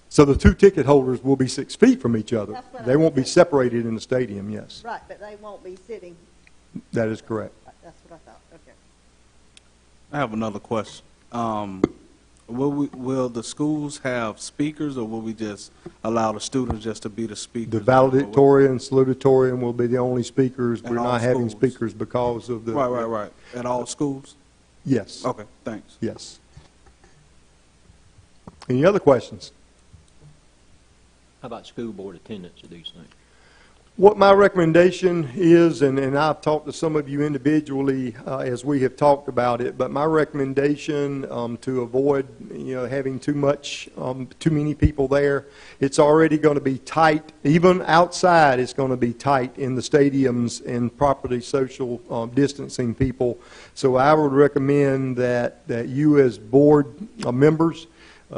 [SPEAKER 2] So the two ticket holders will be 6 feet from each other.
[SPEAKER 1] That's what
[SPEAKER 2] They
[SPEAKER 1] I
[SPEAKER 2] won't be
[SPEAKER 1] said.
[SPEAKER 2] separated in the stadium, yes.
[SPEAKER 1] Right, but they won't be sitting.
[SPEAKER 2] That is correct.
[SPEAKER 1] That's what I thought. Okay.
[SPEAKER 9] I have another question. Will the schools have speakers, or will we just allow the students just to be the speakers?
[SPEAKER 2] The valedictorian and salutatorian will be the only speakers.
[SPEAKER 9] At
[SPEAKER 2] We're
[SPEAKER 9] all
[SPEAKER 2] not having
[SPEAKER 9] schools?
[SPEAKER 2] speakers because of the.
[SPEAKER 9] Right. At all schools?
[SPEAKER 2] Yes.
[SPEAKER 9] Okay, thanks.
[SPEAKER 2] Yes. Any other questions?
[SPEAKER 4] How about school board attendance of these things?
[SPEAKER 2] What my recommendation is, and I've talked to some of you individually as we have talked about it, but my recommendation to avoid, having too many people there, it's already going to be tight. Even outside, it's going to be tight in the stadiums and properly social distancing people. So I would recommend that you as board members,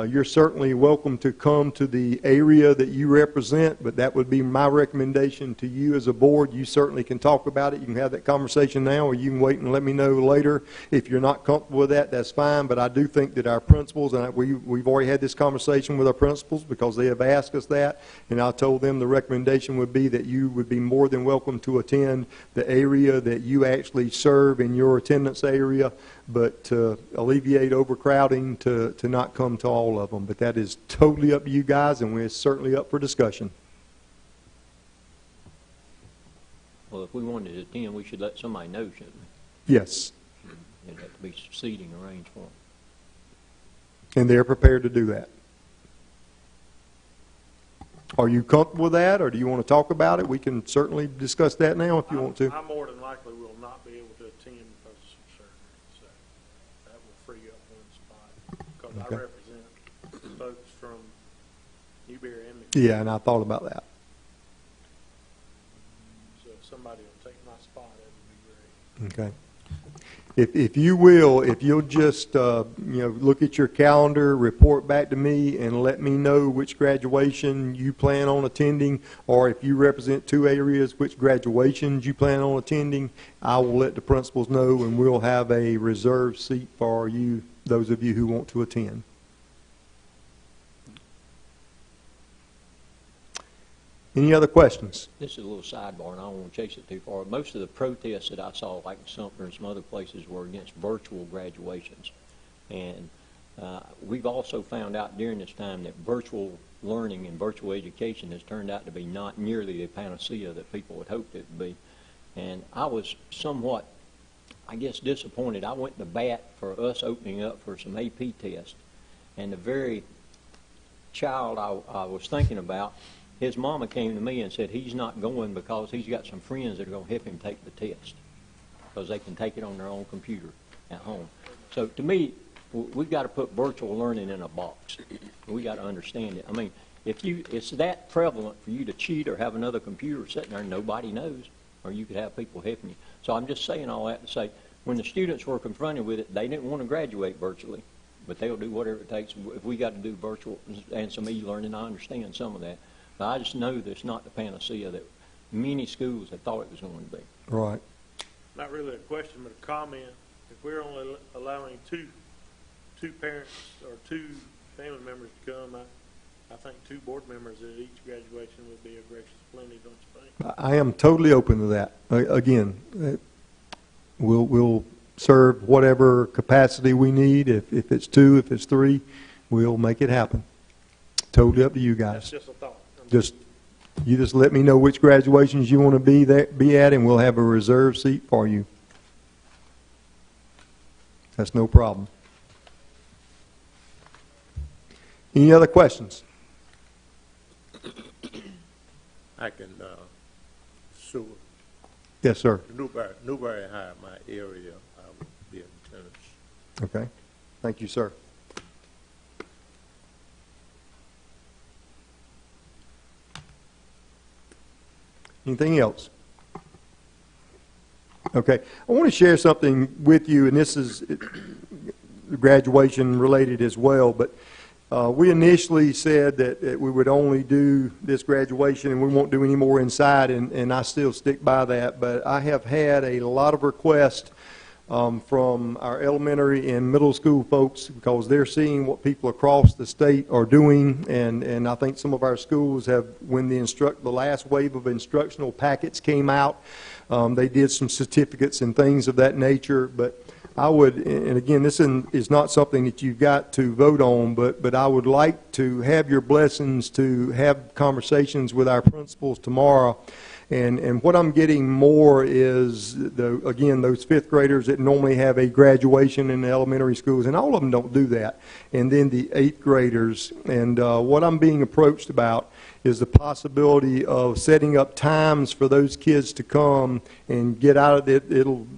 [SPEAKER 2] you're certainly welcome to come to the area that you represent, but that would be my recommendation to you as a board. You certainly can talk about it. You can have that conversation now, or you can wait and let me know later. If you're not comfortable with that, that's fine, but I do think that our principals, and we've already had this conversation with our principals because they have asked us that, and I told them the recommendation would be that you would be more than welcome to attend the area that you actually serve in your attendance area, but to alleviate overcrowding, to not come to all of them. But that is totally up to you guys, and we're certainly up for discussion.
[SPEAKER 4] Well, if we wanted to attend, we should let somebody know, shouldn't
[SPEAKER 2] Yes,
[SPEAKER 4] we? There'd have to be seating arranged for them.
[SPEAKER 2] and they're prepared to do that. Are you comfortable with that, or do you want to talk about it? We can certainly discuss that now if you want to.
[SPEAKER 6] I more than likely will not be able to attend because of some surgery, so that will free up one spot. Because
[SPEAKER 2] Okay.
[SPEAKER 6] I represent folks from Newberry and McKinney,
[SPEAKER 2] Yeah, and I thought about that.
[SPEAKER 6] so if somebody will take my spot, that would be great.
[SPEAKER 2] Okay. If you'll just, look at your calendar, report back to me, and let me know which graduation you plan on attending, or if you represent two areas, which graduations you plan on attending, I will let the principals know, and we'll have a reserved seat for you, those of you who want to attend. Any other questions?
[SPEAKER 4] This is a little sidebar, and I don't want to chase it too far. Most of the protests that I saw, like in Sumter and some other places, were against virtual graduations. And we've also found out during this time that virtual learning and virtual education has turned out to be not nearly the panacea that people had hoped it would be. And I was somewhat, I guess, disappointed. I went to bat for us opening up for some AP tests. And the very child I was thinking about, his mama came to me and said he's not going because he's got some friends that are going to help him take the test because they can take it on their own computer at home. So to me, we've got to put virtual learning in a box. We got to understand it. I mean, it's that prevalent for you to cheat or have another computer sitting there and nobody knows, or you could have people helping you. So I'm just saying all that to say, when the students were confronted with it, they didn't want to graduate virtually, but they'll do whatever it takes. If we got to do virtual and some e-learning, I understand some of that. But I just know that it's not the panacea that many schools had thought it was going to be.
[SPEAKER 2] Right.
[SPEAKER 6] Not really a question, but a comment. If we're only allowing two parents or two family members to come, I think two board members at each graduation would be a gracious plenty, don't you think?
[SPEAKER 2] I am totally open to that. Again, we'll serve whatever capacity we need. If it's two, if it's three, we'll make it happen. Totally up to you
[SPEAKER 6] That's
[SPEAKER 2] guys.
[SPEAKER 6] just a thought.
[SPEAKER 2] You just let me know which graduations you want to be at, and we'll have a reserved seat for you. That's no problem. Any other questions?
[SPEAKER 12] I can, sue
[SPEAKER 2] Yes, sir.
[SPEAKER 12] Newberry High, my area, I would be in attendance.
[SPEAKER 2] Okay. Thank you, sir. Anything else? Okay. I want to share something with you, and this is graduation related as well. But we initially said that we would only do this graduation and we won't do any more inside, and I still stick by that. But I have had a lot of requests from our elementary and middle school folks because they're seeing what people across the state are doing, and I think some of our schools have, when the last wave of instructional packets came out, they did some certificates and things of that nature. But I would, and again, this is not something that you've got to vote on, but I would like to have your blessings to have conversations with our principals tomorrow. And what I'm getting more is, again, those fifth graders that normally have a graduation in the elementary schools, and all of them don't do that, and then the eighth graders. And what I'm being approached about is the possibility of setting up times for those kids to come and get out of it.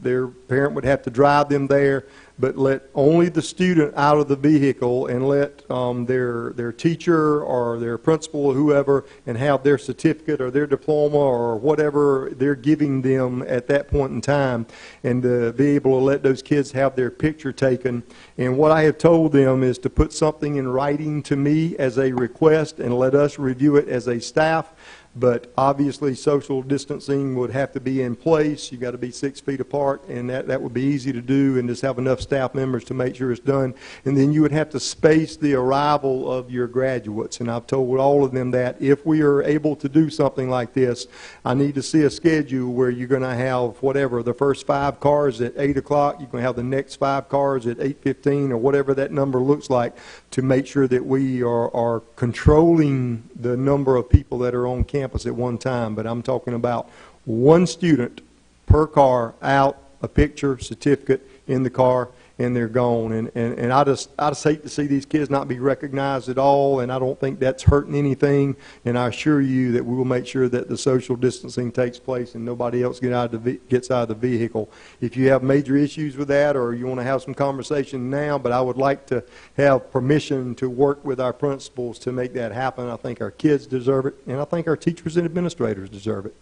[SPEAKER 2] Their parent would have to drive them there, but let only the student out of the vehicle and let their teacher or their principal or whoever and have their certificate or their diploma or whatever they're giving them at that point in time, and to be able to let those kids have their picture taken. And what I have told them is to put something in writing to me as a request and let us review it as a staff. But obviously, social distancing would have to be in place. You've got to be 6 feet apart, and that would be easy to do, and just have enough staff members to make sure it's done. And then you would have to space the arrival of your graduates. And I've told all of them that if we are able to do something like this, I need to see a schedule where you're going to have whatever, the first 5 cars at 8 o'clock, you're going to have the next 5 cars at 8:15 or whatever that number looks like, to make sure that we are controlling the number of people that are on campus at one time. But I'm talking about one student per car out, a picture, certificate in the car, and they're gone. And I just hate to see these kids not be recognized at all, and I don't think that's hurting anything. And I assure you that we will make sure that the social distancing takes place and nobody else gets out of the vehicle. If you have major issues with that, or you want to have some conversation now, but I would like to have permission to work with our principals to make that happen. I think our kids deserve it, and I think our teachers and administrators deserve it.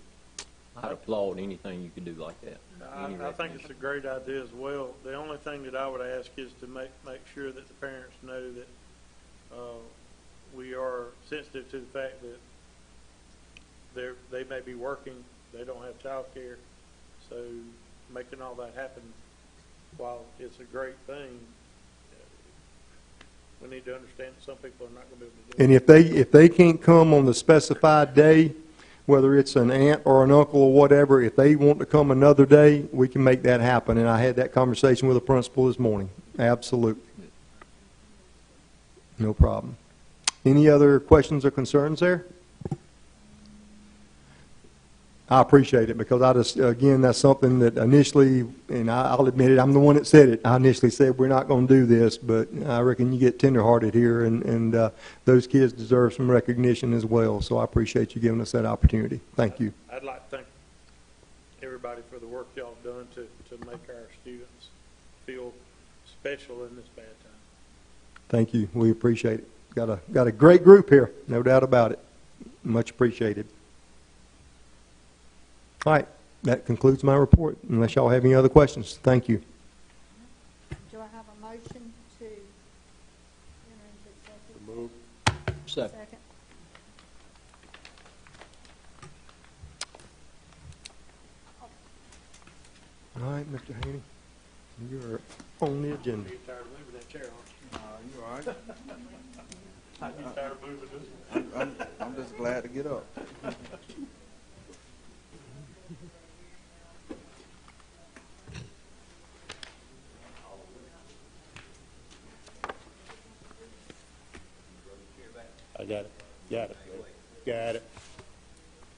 [SPEAKER 4] I'd applaud anything you could do like that.
[SPEAKER 6] I think it's a great idea as well. The only thing that I would ask is to make sure that the parents know that we are sensitive to the fact that they may be working, they don't have child care, so making all that happen, while it's a great thing, we need to understand that some people are not going to be able to do it.
[SPEAKER 2] And if they can't come on the specified day, whether it's an aunt or an uncle or whatever, if they want to come another day, we can make that happen. And I had that conversation with a principal this morning. Absolutely. No problem. Any other questions or concerns there? I appreciate it, because again, that's something that initially, and I'll admit it, I'm the one that said it. I initially said we're not going to do this, but I reckon you get tenderhearted here, and those kids deserve some recognition as well. So I appreciate you giving us that opportunity. Thank you.
[SPEAKER 6] I'd like to thank everybody for the work y'all have done to make our students feel special in this bad time.
[SPEAKER 2] Thank you. We appreciate it. Got a great group here, no doubt about it. Much appreciated. All right, that concludes my report, unless y'all have any other questions. Thank you.
[SPEAKER 1] Do I have a motion to enter into executive?
[SPEAKER 12] Move.
[SPEAKER 4] Second.
[SPEAKER 2] All right, Mr. Haney, you're on the agenda.
[SPEAKER 6] You're tired of moving that chair, aren't
[SPEAKER 9] You all right?
[SPEAKER 6] you? You're tired of moving this?
[SPEAKER 9] I'm just glad to get up.
[SPEAKER 12] I got it. Got it. Got it.